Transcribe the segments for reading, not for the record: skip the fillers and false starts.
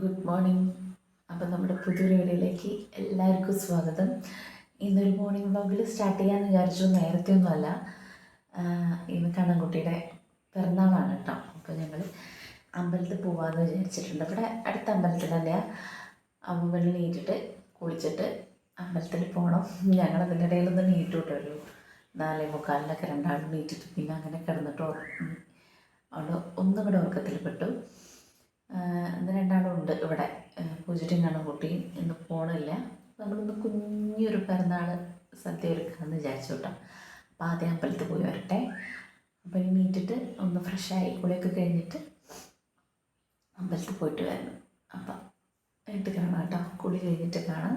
Good morning. അപ്പം നമ്മുടെ പുതിയൊരു വീഡിയോയിലേക്ക് എല്ലാവർക്കും സ്വാഗതം. ഇന്നൊരു മോർണിംഗ് വ്ളോഗിൽ സ്റ്റാർട്ട് ചെയ്യാമെന്ന് വിചാരിച്ചു. നേരത്തെ ഒന്നുമല്ല, ഇന്ന് കണ്ണൻകുട്ടിയുടെ പിറന്നാളാണ് കേട്ടോ. അപ്പോൾ ഞങ്ങൾ അമ്പലത്തിൽ പോകാമെന്ന് വിചാരിച്ചിട്ടുണ്ട്. ഇവിടെ അടുത്ത അമ്പലത്തിൽ തന്നെയാണ്. അപ്പോൾ വെള്ളം നീറ്റിട്ട് കുളിച്ചിട്ട് അമ്പലത്തിൽ പോകണം. ഞങ്ങൾ അതിൻ്റെ ഇടയിലൊന്ന് നീറ്റ് വിട്ടു. 4:45 രണ്ടാളും നീറ്റിട്ട് പിന്നെ അങ്ങനെ കിടന്നിട്ട് അവിടെ ഒന്നും കൂടെ ഉറക്കത്തിൽ പെട്ടു. ഇന്ന് രണ്ടാളും ഉണ്ട് ഇവിടെ. പൂജയും കണ്ണൻകുട്ടിയും ഇന്ന് പോണില്ല. നമ്മളിന്ന് കുഞ്ഞൊരു പിറന്നാൾ സദ്യ ഒരുക്കാമെന്ന് വിചാരിച്ചു കേട്ടോ. അപ്പോൾ ആദ്യം അമ്പലത്തിൽ പോയി വരട്ടെ. അപ്പോൾ ഇനി നീറ്റിട്ട് ഒന്ന് ഫ്രഷായി കുളിയൊക്കെ കഴിഞ്ഞിട്ട് അമ്പലത്തിൽ പോയിട്ട് വരണം. അപ്പം എന്നിട്ട് കാണാം കേട്ടോ. കുളി കഴിഞ്ഞിട്ട് കാണാം.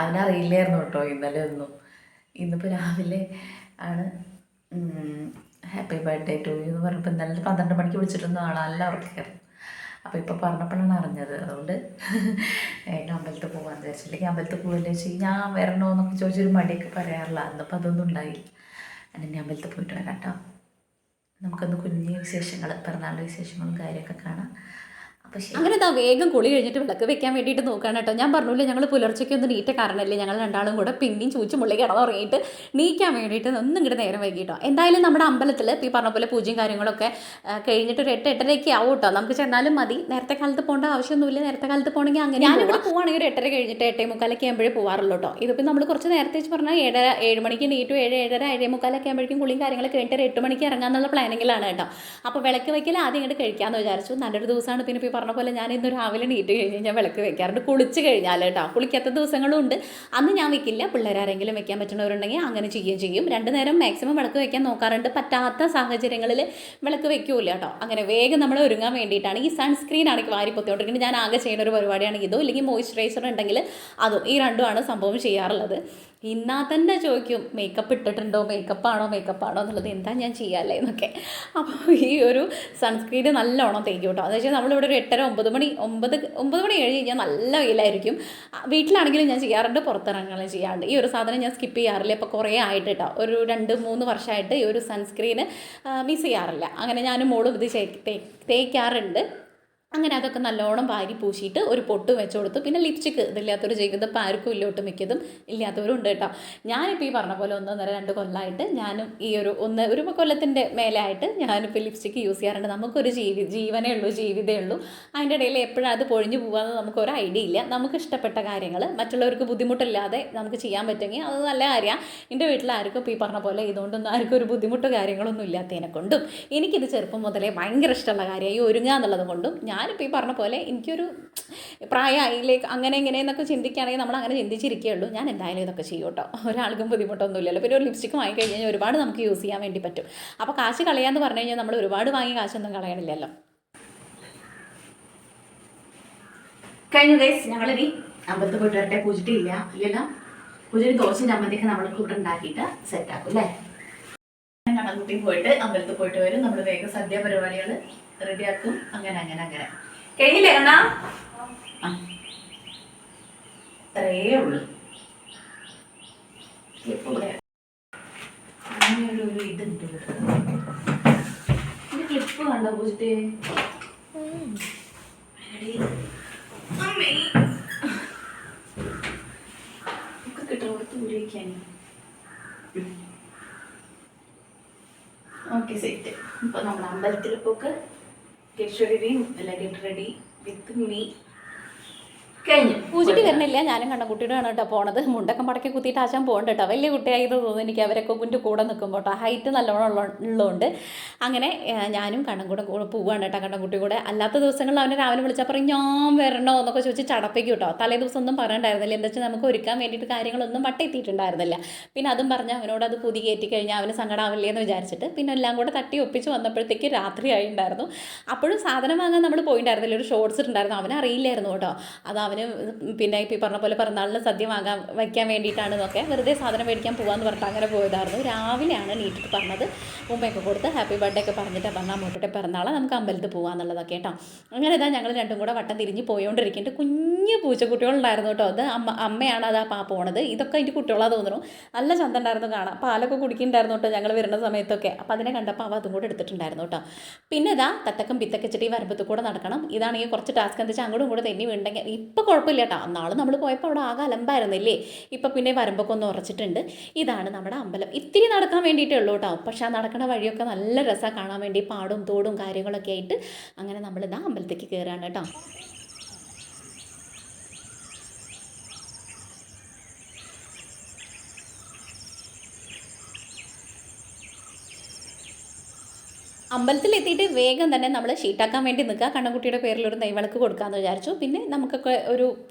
അവനറിയില്ലായിരുന്നു കേട്ടോ ഇന്നലെ ഒന്നും. ഇന്നിപ്പോൾ രാവിലെ ആണ് ഹാപ്പി ബർത്ത്ഡേ ടു യു എന്ന് പറഞ്ഞപ്പോൾ ഇന്നലെ 12 മണിക്ക് വിളിച്ചിട്ടൊന്നും ആളല്ല ഉറക്കായിരുന്നു. അപ്പോൾ ഇപ്പോൾ പറഞ്ഞപ്പോഴാണ് അറിഞ്ഞത്. അതുകൊണ്ട് വേഗം അമ്പലത്തിൽ പോകാമെന്ന് വിചാരിച്ചില്ലെങ്കിൽ അമ്പലത്തിൽ പോകില്ല വെച്ച് ഞാൻ വരണോ എന്നൊക്കെ ചോദിച്ചൊരു മടിയൊക്കെ പറയാറില്ല. അന്നിപ്പോൾ അതൊന്നും ഉണ്ടായില്ല. എന്നെ അമ്പലത്തിൽ പോയിട്ട് വരാം കേട്ടോ. നമുക്കൊന്ന് കുഞ്ഞു വിശേഷങ്ങൾ, പിറന്നാൾ വിശേഷങ്ങളും കാര്യമൊക്കെ കാണാം. അങ്ങനെ ഇതാ വേഗം കുളി കഴിഞ്ഞിട്ട് വിളക്ക് വെക്കാൻ വേണ്ടിയിട്ട് നോക്കുകയാണ് കേട്ടോ. ഞാൻ പറഞ്ഞില്ല, ഞങ്ങൾ പുലർച്ചയ്ക്ക് ഒന്ന് നീറ്റ കാരണമല്ലേ ഞങ്ങൾ രണ്ടാളും കൂടെ പിന്നെയും ചൂച്ചുമുള്ളി കിടന്നുറങ്ങിയിട്ട് നീക്കാൻ വേണ്ടിയിട്ട് ഒന്നും ഇങ്ങോട്ട് നേരം വൈകിട്ടോ. എന്തായാലും നമ്മുടെ അമ്പലത്തിൽ ഈ പറഞ്ഞ പോലെ പൂജയും കാര്യങ്ങളൊക്കെ കഴിഞ്ഞിട്ട് ഒരു 8-8:30 ആവും കേട്ടോ. നമുക്ക് ചെന്നാലും മതി. നേരത്തെ കാലത്ത് പോകേണ്ട ആവശ്യമൊന്നുമില്ല. നേരത്തെ കാലത്ത് പോകണമെങ്കിൽ അങ്ങനെ ഞാനിവിടെ പോവുകയാണെങ്കിൽ ഒരു 8:30 കഴിഞ്ഞിട്ട് 8:45 ആകുമ്പോഴേ പോകാറുള്ളൂ കേട്ടോ. ഇതിപ്പോൾ നമ്മൾ കുറച്ച് നേരത്തെ പറഞ്ഞാൽ 7 മണിക്ക് നീറ്റു 7-7:30 7:45 ആകുമ്പോഴേക്കും കുളിയും കാര്യങ്ങളൊക്കെ കഴിഞ്ഞിട്ട് 8 മണിക്ക് ഇറങ്ങാമെന്നുള്ള പ്ലാനിങ്ങിലാണ് കേട്ടോ. അപ്പോൾ വിളക്ക് വയ്ക്കൽ ആദ്യം ഇങ്ങോട്ട് കഴിക്കാമെന്ന് വിചാരിച്ചു. നല്ലൊരു ദിവസമാണ്. പിന്നെ പറഞ്ഞ പോലെ ഞാൻ ഇന്ന് രാവിലെ നീറ്റ് കഴിഞ്ഞ് ഞാൻ വിളക്ക് വെക്കാറുണ്ട്. കുളിച്ച് കഴിഞ്ഞാൽ കേട്ടോ. കുളിക്കാത്ത ദിവസങ്ങളും ഉണ്ട്. അന്ന് ഞാൻ വെക്കില്ല. പിള്ളേരാരെങ്കിലും വെക്കാൻ പറ്റുന്നവരുണ്ടെങ്കിൽ അങ്ങനെ ചെയ്യും. 2 നേരം മാക്സിമം വിളക്ക് വെക്കാൻ നോക്കാറുണ്ട്. പറ്റാത്ത സാഹചര്യങ്ങളിൽ വിളക്ക് വെക്കൂല കേട്ടോ. അങ്ങനെ വേഗം നമ്മൾ ഒരുങ്ങാൻ വേണ്ടിയിട്ടാണ്. ഈ സൺസ്ക്രീൻ ആണെങ്കിൽ വാരി പൊത്തിക്കൊണ്ടിരിക്കുന്നത്. ഞാൻ ആകെ ചെയ്യുന്ന ഒരു പരിപാടിയാണ് ഇതോ, ഇല്ലെങ്കിൽ മോയ്സ്ചറൈസർ ഉണ്ടെങ്കിൽ അതും. ഈ രണ്ടുമാണ് സംഭവം ചെയ്യാറുള്ളത്. ഇന്നാ തന്നെ ചോദിക്കും മേക്കപ്പ് ഇട്ടിട്ടുണ്ടോ, മേക്കപ്പാണോ എന്നുള്ളത്. എന്താ ഞാൻ ചെയ്യാല്ലേ എന്നൊക്കെ. അപ്പോൾ ഈ ഒരു സൺസ്ക്രീൻ നല്ലോണം തേക്കും കേട്ടോ. എന്ന് വെച്ചാൽ നമ്മളിവിടെ ഒരു 8:30 9 മണി കഴിഞ്ഞ് കഴിഞ്ഞാൽ നല്ല വെയിലായിരിക്കും. വീട്ടിലാണെങ്കിലും ഞാൻ ചെയ്യാറുണ്ട്, പുറത്തിറങ്ങാനും ചെയ്യാറുണ്ട്. ഈ ഒരു സാധനം ഞാൻ സ്കിപ്പ് ചെയ്യാറില്ല. ഇപ്പോൾ കുറേ ആയിട്ട് കേട്ടോ, ഒരു 2-3 വർഷമായിട്ട് ഈ ഒരു സൺസ്ക്രീന് മിസ് ചെയ്യാറില്ല. അങ്ങനെ ഞാനും മോളും ഇത് തേക്കാറുണ്ട്. അങ്ങനെ അതൊക്കെ നല്ലോണം വാരി പൂശിയിട്ട് ഒരു പൊട്ട് വെച്ച് കൊടുത്തു. പിന്നെ ലിപ്സ്റ്റിക്ക് ഇതില്ലാത്തൊരു ജീവിതം ഇപ്പോൾ ആർക്കും ഇല്ലോട്ട് മിക്കതും ഇല്ലാത്തവരും ഉണ്ട് കേട്ടോ. ഞാനിപ്പോൾ ഈ പറഞ്ഞ പോലെ 1.5-2 കൊല്ലമായിട്ട് ഞാനും ഈ ഒരു കൊല്ലത്തിൻ്റെ മേലെ ആയിട്ട് ഞാനിപ്പോൾ ലിപ്സ്റ്റിക്ക് യൂസ് ചെയ്യാറുണ്ട്. നമുക്കൊരു ജീവനേ ഉള്ളൂ, ജീവിതമേ ഉള്ളൂ. അതിൻ്റെ ഇടയിൽ എപ്പോഴും അത് പൊഴിഞ്ഞു പോകാമെന്ന് നമുക്കൊരു ഐഡിയ ഇല്ല. നമുക്ക് ഇഷ്ടപ്പെട്ട കാര്യങ്ങൾ മറ്റുള്ളവർക്ക് ബുദ്ധിമുട്ടില്ലാതെ നമുക്ക് ചെയ്യാൻ പറ്റുമെങ്കിൽ അത് നല്ല കാര്യമാണ്. എൻ്റെ വീട്ടിൽ ആർക്കും ഇപ്പോൾ ഈ പറഞ്ഞ പോലെ ഇതുകൊണ്ടൊന്നും ആർക്കും ഒരു ബുദ്ധിമുട്ടോ കാര്യങ്ങളൊന്നും ഇല്ലാത്തതിനെ കൊണ്ടും എനിക്കിത് ചെറുപ്പം മുതലേ ഭയങ്കര ഇഷ്ടമുള്ള കാര്യമായി. ഈ ഒരുങ്ങുക എന്നുള്ളത് കൊണ്ടും ഞാനിപ്പോൾ ഈ പറഞ്ഞ പോലെ എനിക്കൊരു പ്രായമായിലേക്ക് അങ്ങനെ ഇങ്ങനെയെന്നൊക്കെ ചിന്തിക്കുകയാണെങ്കിൽ നമ്മൾ അങ്ങനെ ചിന്തിച്ചിരിക്കുകയുള്ളൂ. ഞാൻ എന്തായാലും ഇതൊക്കെ ചെയ്യും കേട്ടോ. ഒരാൾക്കും ബുദ്ധിമുട്ടൊന്നുമില്ലല്ലോ. പിന്നെ ഒരു ലിപ്സ്റ്റിക്ക് വാങ്ങിക്കഴിഞ്ഞാൽ ഒരുപാട് നമുക്ക് യൂസ് ചെയ്യാൻ വേണ്ടി പറ്റും. അപ്പോൾ കാശ് കളയാന്ന് പറഞ്ഞു കഴിഞ്ഞാൽ നമ്മൾ ഒരുപാട് വാങ്ങിയ കാശൊന്നും കളയണില്ലല്ലോ. കഴിഞ്ഞ ഗൈസ് ഞങ്ങളിനി അമ്പലത്തിൽ പോയിട്ട് വരട്ടെ. പൂജിട്ടില്ല ഇല്ലല്ലോ. പൂജ ദോശ ചമ്മന്തിയൊക്കെ നമ്മൾ കൂടെ ഉണ്ടാക്കിയിട്ട് സെറ്റാക്കും അല്ലേ. കണ്ണൻകുട്ടി പോയിട്ട് അമ്പലത്തിൽ പോയിട്ട് വരും. നമ്മൾ വേഗം സദ്യ പരിപാടികൾ റെഡിയാക്കും. അങ്ങനെ കഴിഞ്ഞില്ലേ കണ്ണാ? അത്രയേ ഉള്ളൂ. അങ്ങനെയൊരു ഇതുണ്ട്. ക്ലിപ്പ് കണ്ടോ പൂജിട്ട്? ഒക്കെ കിട്ടുന്നിടത്ത് ഊരിക്കാൻ. Okay set. ഇപ്പോൾ നമ്മൾ അമ്പലത്തിൽ പോക്ക് ഗെറ്റ് റെഡി വിത്ത് മീ കഴിഞ്ഞു. പൂജയ്ക്ക് വരുന്നില്ല. ഞാനും കണ്ണൻകുട്ടിയുടെയാണ് കേട്ടോ പോണത്. മുണ്ടൊക്കെ മടക്കി കുത്തിയിട്ട് ആശാൻ പോകണ്ട കേട്ടോ. വലിയ കുട്ടിയായത് തോന്നുന്നു എനിക്ക് അവരൊക്കെ കുഞ്ഞു കൂടെ നിൽക്കുമ്പോൾ കേട്ടോ. ഹൈറ്റ് നല്ലോണം ഉള്ളതുകൊണ്ട് അങ്ങനെ ഞാനും കൂടെ പോവുകയാണ് കേട്ടോ. കണ്ണൻകുട്ടി കൂടെ. അല്ലാത്ത ദിവസങ്ങളിൽ അവനെ രാവിലെ വിളിച്ചാൽ പറയും ഞാൻ വരണോ എന്നൊക്കെ ചോദിച്ച് ചടപ്പിക്കും കേട്ടോ. തലേ ദിവസം ഒന്നും പറയണ്ടായിരുന്നില്ല. എന്താ വെച്ചാൽ നമുക്ക് ഒരുക്കാൻ വേണ്ടിയിട്ട് കാര്യങ്ങളൊന്നും വട്ടെത്തിയിട്ടുണ്ടായിരുന്നില്ല. പിന്നെ അതും പറഞ്ഞ് അവനോട് അത് പുതി കയറ്റി കഴിഞ്ഞാൽ അവന് സങ്കടമാവില്ലേ എന്ന് വിചാരിച്ചിട്ട് പിന്നെ എല്ലാം കൂടെ തട്ടി ഒപ്പിച്ച് വന്നപ്പോഴത്തേക്ക് രാത്രി ആയിട്ടുണ്ടായിരുന്നു. അപ്പോഴും സാധനം വാങ്ങാൻ നമ്മൾ പോയിട്ടുണ്ടായിരുന്നില്ല. ഒരു ഷോർട്സ് ഇട്ടുണ്ടായിരുന്നു. അവനറിയില്ലായിരുന്നു കേട്ടോ. അത് അവന് അവന് പിന്നെ ഇപ്പോൾ ഈ പറഞ്ഞ പോലെ പിറന്നാളിന് സദ്യ വയ്ക്കാൻ വേണ്ടിയിട്ടാണ് എന്നൊക്കെ വെറുതെ സാധനം മേടിക്കാൻ പോകാമെന്ന് പറഞ്ഞിട്ട് അങ്ങനെ പോയതായിരുന്നു. രാവിലെയാണ് നീട്ടിട്ട് പറഞ്ഞത് ഉമ്മയൊക്കെ കൊടുത്ത് ഹാപ്പി ബർത്ത്ഡേ ഒക്കെ പറഞ്ഞിട്ട് പറഞ്ഞാൽ അമ്മൂട്ടിയുടെ പിറന്നാളെ നമുക്ക് അമ്പലത്തിൽ പോകാമെന്നുള്ളതൊക്കെ കേട്ടോ. അങ്ങനെ ഇതാ ഞങ്ങൾ രണ്ടും കൂടെ വട്ടം തിരിഞ്ഞ് പോയോണ്ടിരിക്കുന്നുണ്ട്. കുഞ്ഞു പൂച്ചക്കുട്ടികളുണ്ടായിരുന്നു കേട്ടോ. അത് അമ്മയാണ് അതാ പോണത്. ഇതൊക്കെ അതിൻ്റെ കുട്ടികളാണ് തോന്നുന്നു. നല്ല ചന്തം ഉണ്ടായിരുന്നു കാണാം. പാലൊക്കെ കുടിക്കുന്നുണ്ടായിരുന്നു കേട്ടോ ഞങ്ങൾ വരുന്ന സമയത്തൊക്കെ. അപ്പോൾ അതിനെ കണ്ടപ്പോൾ അവ അതും കൂടെ എടുത്തിട്ടുണ്ടായിരുന്നു കേട്ടോ. പിന്നെ ഇതാ തത്തക്കും പിത്തൊക്കെ വെച്ചിട്ട് ഈ വരമ്പത്ത് കൂടെ നടക്കണം. ഇതാണെങ്കിൽ കുറച്ച് ടാസ്ക് എന്താ വെച്ചാൽ അങ്ങോട്ടും കൂടെ തെന്നി വീണ്ടെങ്കിൽ ഇപ്പോൾ കുഴപ്പമില്ല കേട്ടോ. നാളെ നമ്മൾ പോയപ്പോൾ അവിടെ ആകെ അലമ്പായിരുന്നില്ലേ. ഇപ്പം പിന്നെ വരമ്പൊക്കെ ഒന്ന് ഉറച്ചിട്ടുണ്ട്. ഇതാണ് നമ്മുടെ അമ്പലം. ഇത്തിരി നടക്കാൻ വേണ്ടിയിട്ടേ ഉള്ളൂ കേട്ടോ. പക്ഷേ ആ നടക്കുന്ന വഴിയൊക്കെ നല്ല രസമാണ് കാണാൻ വേണ്ടി. പാടും തോടും കാര്യങ്ങളൊക്കെ ആയിട്ട് അങ്ങനെ നമ്മളിതാ അമ്പലത്തേക്ക് കയറുകയാണ് കേട്ടോ. അമ്പലത്തിലെത്തിയിട്ട് വേഗം തന്നെ നമ്മൾ ഷീട്ടാക്കാൻ വേണ്ടി നിൽക്കുക. കണ്ണൻകുട്ടിയുടെ പേരിൽ ഒരു നെയ്വിളക്ക് കൊടുക്കാമെന്ന് വിചാരിച്ചു. പിന്നെ നമുക്കൊക്കെ ഒരു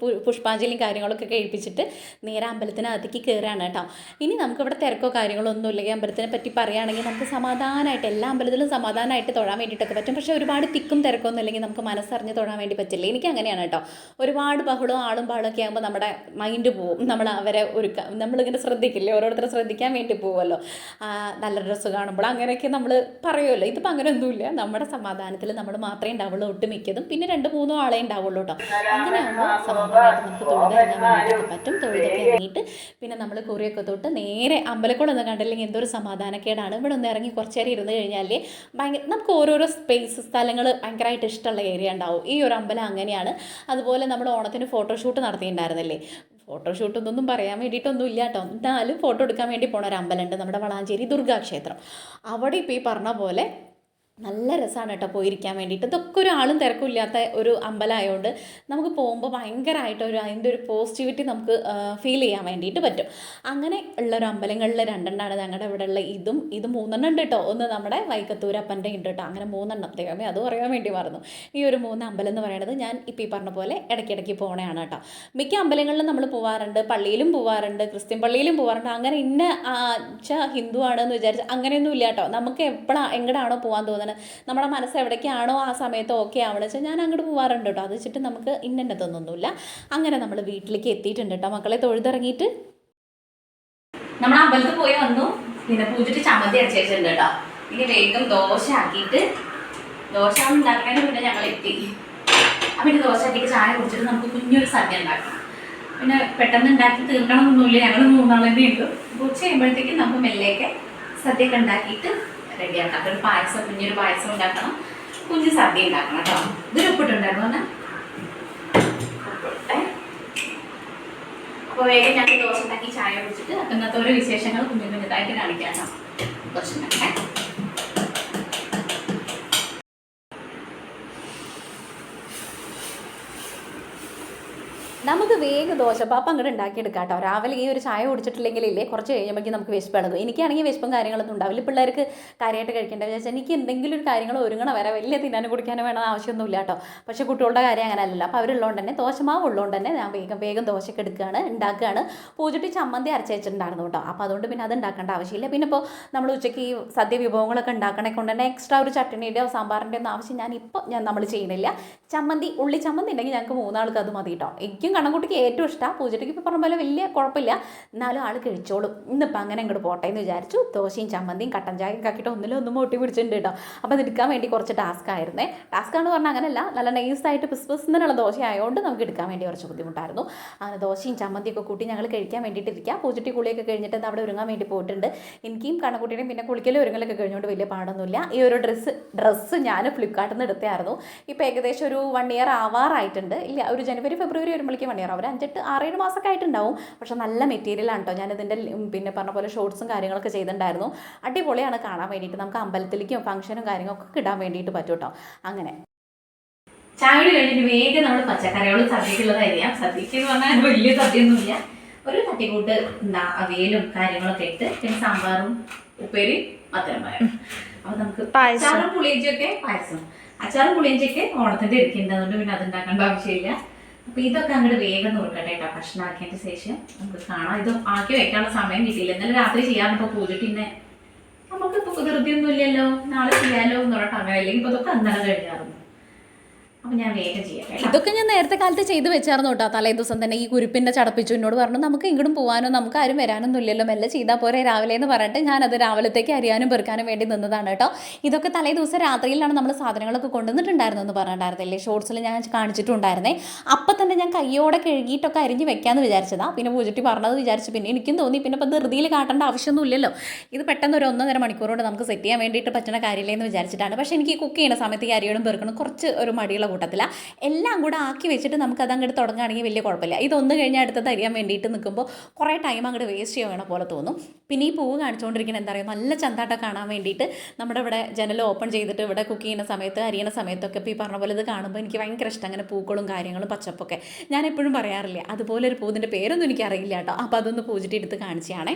പുഷ്പാഞ്ജലിയും കാര്യങ്ങളൊക്കെ കഴിപ്പിച്ചിട്ട് നേരെ അമ്പലത്തിനകത്തേക്ക് കയറുകയാണ് കേട്ടോ. ഇനി നമുക്കിവിടെ തിരക്കോ കാര്യങ്ങളോ ഒന്നും ഇല്ലെങ്കിൽ അമ്പലത്തിനെ പറ്റി പറയുകയാണെങ്കിൽ നമുക്ക് സമാധാനമായിട്ട് എല്ലാ അമ്പലത്തിലും സമാധാനമായിട്ട് തൊഴാൻ വേണ്ടിയിട്ടൊക്കെ പറ്റും. പക്ഷേ ഒരുപാട് തിക്കും തിരക്കൊന്നും ഇല്ലെങ്കിൽ നമുക്ക് മനസ്സറിഞ്ഞ് തൊഴാൻ വേണ്ടി പറ്റില്ല. എനിക്ക് അങ്ങനെയാണ് കേട്ടോ. ഒരുപാട് ബഹളവും ആളും ബഹളമൊക്കെ ആകുമ്പോൾ നമ്മുടെ മൈൻഡ് പോവും. നമ്മൾ അവരെ നമ്മളിങ്ങനെ ശ്രദ്ധിക്കില്ലേ, ഓരോരുത്തരെ ശ്രദ്ധിക്കാൻ വേണ്ടി പോകുമല്ലോ. നല്ല ഡ്രസ്സ് കാണുമ്പോൾ അങ്ങനെയൊക്കെ നമ്മൾ പറയുമല്ലോ. ഇതിപ്പോൾ അങ്ങനെയൊന്നുമില്ല. നമ്മുടെ സമാധാനത്തിൽ നമ്മൾ മാത്രമേ ഉണ്ടാവുള്ളൂ ഒട്ടുമിക്കതും. പിന്നെ 2-3 ആളെ ഉണ്ടാവുള്ളൂ കേട്ടോ. അങ്ങനെയാകുമ്പോൾ സമാധാനമായിട്ട് നമുക്ക് തൊഴുതിറങ്ങാൻ വേണ്ടിയിട്ടൊക്കെ പറ്റും. തൊഴുതൊക്കെ ഇറങ്ങിയിട്ട് പിന്നെ നമ്മൾ കുറിയൊക്കെ തൊട്ട് നേരെ അമ്പലക്കുളമൊന്നും കണ്ടില്ലെങ്കിൽ എന്തൊരു സമാധാനക്കേടാണ്. ഇവിടെ ഒന്ന് ഇറങ്ങി കുറച്ച് നേരം ഇരുന്ന് കഴിഞ്ഞാൽ നമുക്ക് ഓരോരോ സ്ഥലങ്ങൾ ഭയങ്കരമായിട്ട് ഇഷ്ടമുള്ള ഏരിയ ഉണ്ടാവും. ഈ ഒരു അമ്പലം അങ്ങനെയാണ്. അതുപോലെ നമ്മൾ ഓണത്തിന് ഫോട്ടോഷൂട്ട് നടത്തിയിട്ടുണ്ടായിരുന്നില്ലേ. ഫോട്ടോഷൂട്ടൊന്നും പറയാൻ വേണ്ടിയിട്ടൊന്നും ഇല്ല കേട്ടോ. എന്നാലും ഫോട്ടോ എടുക്കാൻ വേണ്ടി പോണ ഒരു അമ്പലമുണ്ട്, നമ്മുടെ വളാഞ്ചേരി ദുർഗാക്ഷേത്രം. അവിടെ ഇപ്പോൾ ഈ പറഞ്ഞ പോലെ നല്ല രസമാണ് കേട്ടോ പോയിരിക്കാൻ വേണ്ടിയിട്ട്. ഇതൊക്കെ ഒരാളും തിരക്കില്ലാത്ത ഒരു അമ്പലമായതുകൊണ്ട് നമുക്ക് പോകുമ്പോൾ ഭയങ്കരമായിട്ട് അതിൻ്റെ ഒരു പോസിറ്റിവിറ്റി നമുക്ക് ഫീൽ ചെയ്യാൻ വേണ്ടിയിട്ട് പറ്റും. അങ്ങനെ ഉള്ളൊരു അമ്പലങ്ങളിൽ 2 ഞങ്ങളുടെ ഇവിടെ ഉള്ള. ഇത് 3 ഉണ്ട് കേട്ടോ. ഒന്ന് നമ്മുടെ വൈക്കത്തൂരപ്പൻ്റെ ഉണ്ട് കേട്ടോ. അങ്ങനെ 3 ദൈവമേ അത് പറയാൻ വേണ്ടി മറന്നു. ഈ ഒരു 3 അമ്പലം എന്ന് പറയുന്നത് ഞാൻ ഇപ്പോൾ ഈ പറഞ്ഞ പോലെ ഇടയ്ക്കിടയ്ക്ക് പോകണതാണ് കേട്ടോ. മിക്ക അമ്പലങ്ങളിലും നമ്മൾ പോകാറുണ്ട്, പള്ളിയിലും പോകാറുണ്ട്, ക്രിസ്ത്യൻ പള്ളിയിലും പോകാറുണ്ട്. അങ്ങനെ ഹിന്ദു ആണെന്ന് വിചാരിച്ച് അങ്ങനെയൊന്നും ഇല്ല കേട്ടോ. നമുക്ക് എങ്ങോട്ടാണോ പോകാൻ തോന്നുന്നത്, നമ്മുടെ മനസ്സ് എവിടേക്കാണോ ആ സമയത്ത് ഓക്കെ ആവണമെന്ന് വെച്ചാൽ ഞാൻ അങ്ങോട്ട് പോകാറുണ്ട് കേട്ടോ. അത് വെച്ചിട്ട് നമുക്ക് ഇന്നതൊന്നുമില്ല. അങ്ങനെ നമ്മൾ വീട്ടിലേക്ക് എത്തിയിട്ടുണ്ട് കേട്ടോ മക്കളെ. തൊഴുതിറങ്ങിയിട്ട് നമ്മൾ അമ്പലത്തിൽ പോയി വന്നു. പിന്നെ പൂജിട്ട് ചമ്മന്തി അരച്ചിട്ടുണ്ട് കേട്ടോ. ഇനി വേഗം ദോശ ആക്കിയിട്ട് ദോശ ഉണ്ടാക്കുന്നതിന് പിന്നെ ഞങ്ങൾ എത്തി. അപ്പം ഇനി ദോശ ആക്കിയിട്ട് ചായ കുടിച്ചിട്ട് നമുക്ക് കുഞ്ഞൊരു സദ്യ ഉണ്ടാക്കണം. പിന്നെ പെട്ടെന്ന് ഉണ്ടാക്കി തീർക്കണമെന്നൊന്നുമില്ല. ഞങ്ങൾ 3 ആൾ തന്നെ ഉണ്ട്. ഉച്ച കഴിയുമ്പോഴത്തേക്കും നമുക്ക് മെല്ലേക്ക് സദ്യയൊക്കെ ഉണ്ടാക്കിയിട്ട് റെഡിയാക്കാം. അപ്പോൾ ഒരു കുഞ്ഞൊരു പായസം ഉണ്ടാക്കണം, കുഞ്ഞ് സദ്യ ഉണ്ടാക്കണം കേട്ടോ. ഇതൊരു ഉപ്പിട്ടുണ്ടായിരുന്നു പറഞ്ഞാൽ ഉപ്പിട്ടെ. അപ്പോൾ വേഗം ഞങ്ങൾ ദോശ ഉണ്ടാക്കി ചായ കുടിച്ചിട്ട് ഇന്നത്തെ ഓരോ വിശേഷങ്ങൾ കുഞ്ഞിതായിട്ട് കാണിക്കാം കേട്ടോ. ദോശ ഉണ്ടാക്കട്ടെ. നമുക്ക് വേഗം ദോശപ്പാപ്പം അങ്ങോട്ട് ഉണ്ടാക്കിയെടുക്കാം കേട്ടോ. രാവിലെ ഈ ഒരു ചായ കുടിച്ചിട്ടില്ലെങ്കിലില്ലേ കുറച്ച് കഴിയുമ്പോഴേക്കും നമുക്ക് വിശപ്പ് ഇളകും. എനിക്കാണെങ്കിൽ വിശപ്പും കാര്യങ്ങളൊന്നും ഉണ്ടാവില്ല. പിള്ളേർക്ക് കാര്യമായിട്ട് കഴിക്കേണ്ടത് വെച്ചാൽ എനിക്ക് എന്തെങ്കിലും ഒരു കാര്യങ്ങൾ ഒരുങ്ങണം വരെ വലിയ തിന്നാനും കുടിക്കാനും വേണം ആവശ്യമൊന്നുമില്ല കേട്ടോ. പക്ഷേ കുട്ടികളുടെ കാര്യം അങ്ങനെ അല്ലല്ലോ. അപ്പോൾ അവരുള്ളതുകൊണ്ട് തന്നെ ദോശമാവ് ഉള്ളതുകൊണ്ട് തന്നെ ഞാൻ വേഗം ദോശയൊക്കെ ഉണ്ടാക്കുകയാണ്. പൂജിട്ട് ചമ്മന്തി അരച്ച് വെച്ചിട്ടുണ്ടായിരുന്നു കേട്ടോ. അപ്പോൾ അതുകൊണ്ട് പിന്നെ അത് ഉണ്ടാക്കേണ്ട ആവശ്യമില്ല. പിന്നെ ഇപ്പോൾ നമ്മൾ ഉച്ചയ്ക്ക് ഈ സദ്യ വിഭവങ്ങളൊക്കെ ഉണ്ടാക്കണേ കൊണ്ട് തന്നെ എക്സ്ട്രാ ഒരു ചട്ടണിയുടെയോ സാമ്പാറിൻ്റെ ഒന്നും ആവശ്യം നമ്മൾ ചെയ്യണില്ല. ഉള്ളി ചമ്മന്തി ഉണ്ടെങ്കിൽ ഞങ്ങൾക്ക് 3 ആൾക്ക് അത് മതി കേട്ടോ. എനിക്കും കണ്ണൻകുട്ടിക്ക് ഏറ്റവും ഇഷ്ടമാണ്. പൂജയ്ക്ക് ഇപ്പോൾ പറഞ്ഞ പോലെ വലിയ കുഴപ്പമില്ല, എന്നാലും ആൾ കഴിച്ചോളും. ഇന്നിപ്പോൾ അങ്ങനെ അങ്ങോട്ട് പോട്ടെ എന്ന് വിചാരിച്ചു. ദോശയും ചമ്മന്തിയും കട്ടൻ ചായയൊക്കെ ആക്കിയിട്ട് ഒന്നും പൊട്ടി പിടിച്ചിട്ടുണ്ട് കേട്ടോ. അപ്പോൾ അത് എടുക്കാൻ വേണ്ടി കുറച്ച് ടാസ്ക്കാണെന്ന് പറഞ്ഞാൽ അങ്ങനെയല്ല, നല്ല നൈസായിട്ട് പിസ്പിസ്ന്നുള്ള ദോശ ആയതുകൊണ്ട് നമുക്ക് എടുക്കാൻ വേണ്ടി കുറച്ച് ബുദ്ധിമുട്ടായിരുന്നു. അങ്ങനെ ദോശയും ചമ്മന്തിയൊക്കെ കൂട്ടി ഞങ്ങൾ കഴിക്കാൻ വേണ്ടിയിട്ടിരിക്കുക. പൂജട്ടി കുളിയൊക്കെ കഴിഞ്ഞിട്ട് അവിടെ ഒരുങ്ങാൻ വേണ്ടി പോയിട്ടുണ്ട്. എനിക്കും കണ്ണൻകുട്ടിയുടെയും പിന്നെ കുളിക്കലും ഒരുങ്ങലൊക്കെ കഴിഞ്ഞുകൊണ്ട് വലിയ പാടൊന്നുമില്ല. ഈ ഒരു ഡ്രസ്സ് ഞാൻ ഫ്ലിപ്കാർട്ടിൽ നിന്ന് എടുത്തായിരുന്നു. ഇപ്പോൾ ഏകദേശം ഒരു 1 ഇയർ ആവാറായിട്ടുണ്ട്. ഇല്ല, ഒരു ജനുവരി ഫെബ്രുവരി വരുമ്പോഴേക്കും 1 ഇയർ. അവർ 5-6 മാസമൊക്കെ ആയിട്ടുണ്ടാവും. പക്ഷെ നല്ല മെറ്റീരിയലാണ് കേട്ടോ. ഞാനിതിൻ്റെ പിന്നെ പറഞ്ഞ പോലെ ഷോർട്സും കാര്യങ്ങളൊക്കെ ചെയ്തിട്ടുണ്ടായിരുന്നു. അടിപൊളിയാണ് കാണാൻ വേണ്ടിയിട്ട്. നമുക്ക് അമ്പലത്തിലേക്കും ഫംഗ്ഷനും കാര്യങ്ങളൊക്കെ ഇടാൻ വേണ്ടിയിട്ട് പറ്റും കേട്ടോ. അങ്ങനെ ചായ കഴിഞ്ഞിട്ട് വേഗം നമ്മൾ പച്ചക്കറികൾ സദ്യക്കുള്ളതായിരിക്കാം. സദ്യക്ക് എന്ന് പറഞ്ഞാൽ വലിയ സദ്യയൊന്നുമില്ല. ഒരു തട്ടിക്കൂട്ട് അവിയലും കാര്യങ്ങളൊക്കെ ഇട്ട് പിന്നെ സാമ്പാറും ഉപ്പേരി മത്തനപ്പഴം. അപ്പോൾ നമുക്ക് അച്ചാറും പുളിയിഞ്ചൊക്കെ ഓണത്തിൻ്റെ ഇരിക്കുന്നുണ്ട്. പിന്നെ അതുണ്ടാക്കേണ്ട ആവശ്യമില്ല. അപ്പോൾ ഇതൊക്കെ അങ്ങോട്ട് വേഗം നോക്കട്ടെ കേട്ടോ. ഭക്ഷണമാക്കിയതിന് ശേഷം നമുക്ക് കാണാം. ഇത് ആക്കി വെക്കാനുള്ള സമയം കിട്ടിയില്ല. ഇന്നലെ രാത്രി ചെയ്യാറിപ്പോൾ പൂജ പിന്നെ നമുക്കിപ്പോൾ ധൃതിയൊന്നും ഇല്ലല്ലോ, നാളെ ചെയ്യാമല്ലോ എന്ന് പറഞ്ഞിട്ട് അങ്ങനെ. അല്ലെങ്കിൽ ഇപ്പോൾ ഇതൊക്കെ അന്നേരം കഴിഞ്ഞായിരുന്നു. അപ്പം ഞാൻ വേഗം ചെയ്യാം. ഇതൊക്കെ ഞാൻ നേരത്തെ കാലത്ത് ചെയ്ത് വെച്ചായിരുന്നു കേട്ടോ. തലേ ദിവസം തന്നെ ഈ കുരുപ്പിൻ്റെ ചടപ്പിച്ചു എന്നോട് പറഞ്ഞു നമുക്ക് ഇങ്ങോട്ടും പോകാനോ നമുക്ക് ആരും വരാനൊന്നും ഇല്ലല്ലോ, മെല്ലെ ചെയ്താൽ പോരെ രാവിലെ എന്ന് പറഞ്ഞിട്ട് ഞാനത് രാവിലത്തേക്ക് അരിയാനും പെറുക്കാനും വേണ്ടി നിന്നതാണ് കേട്ടോ. ഇതൊക്കെ തലേ ദിവസം രാത്രിയിലാണ് നമ്മൾ സാധനങ്ങളൊക്കെ കൊണ്ടുവന്നിട്ടുണ്ടായിരുന്നു എന്ന് പറഞ്ഞിട്ടുണ്ടായിരുന്നില്ലേ, ഷോർട്സിൽ ഞാൻ കാണിച്ചിട്ടുണ്ടായിരുന്നേ. അപ്പം തന്നെ ഞാൻ കയ്യോടെ കഴുകിയിട്ടൊക്കെ അരിഞ്ഞ് വെക്കാമെന്ന് വിചാരിച്ചതാണ്. പിന്നെ പൂജട്ടി പറഞ്ഞത് വിചാരിച്ചു, പിന്നെ എനിക്കും തോന്നി പിന്നെ ഇപ്പം ധൃതിയിൽ കാട്ടേണ്ട ആവശ്യമൊന്നും ഇല്ലല്ലോ, ഇത് പെട്ടെന്ന് ഒരു 1.5 മണിക്കൂർ കൊണ്ട് നമുക്ക് സെറ്റ് ചെയ്യാൻ വേണ്ടിയിട്ട് പറ്റുന്ന കാര്യമില്ലേ എന്ന് വിചാരിച്ചിട്ടാണ്. പക്ഷേ എനിക്ക് ഈ കുക്ക് ചെയ്യുന്ന സമയത്ത് ഈ അരിയോടും പെറുക്കണം കുറച്ച് ഒരു മടിയുള്ള കൂട്ടത്തിലാണ്. എല്ലാം കൂടെ ആക്കി വെച്ചിട്ട് നമുക്ക് അത് അങ്ങോട്ട് തുടങ്ങുകയാണെങ്കിൽ വലിയ കുഴപ്പമില്ല. ഇതൊന്ന് കഴിഞ്ഞാൽ അടുത്തത് അരിയാൻ വേണ്ടിയിട്ട് നിൽക്കുമ്പോൾ കുറേ ടൈം അങ്ങോട്ട് വേസ്റ്റ് ചെയ്യണ പോലെ തോന്നും. പിന്നെ ഈ പൂവ് കാണിച്ചുകൊണ്ടിരിക്കുന്നത് എന്താ പറയുക, നല്ല ചന്താട്ടം കാണാൻ വേണ്ടിയിട്ട് നമ്മുടെ ഇവിടെ ജനൽ ഓപ്പൺ ചെയ്തിട്ട് ഇവിടെ കുക്ക് ചെയ്യുന്ന സമയത്ത് അരിയണ സമയത്തൊക്കെ ഇപ്പോൾ ഈ പറഞ്ഞ പോലെ ഇത് കാണുമ്പോൾ എനിക്ക് ഭയങ്കര ഇഷ്ടം. അങ്ങനെ പൂക്കളും കാര്യങ്ങളും പച്ചപ്പൊക്കെ ഞാൻ എപ്പോഴും പറയാറില്ല, അതുപോലെ ഒരു പൂവിൻ്റെ പേരൊന്നും എനിക്കറിയില്ല കേട്ടോ. അപ്പോൾ അതൊന്ന് പൂജിട്ട് എടുത്ത് കാണിച്ചാണേ.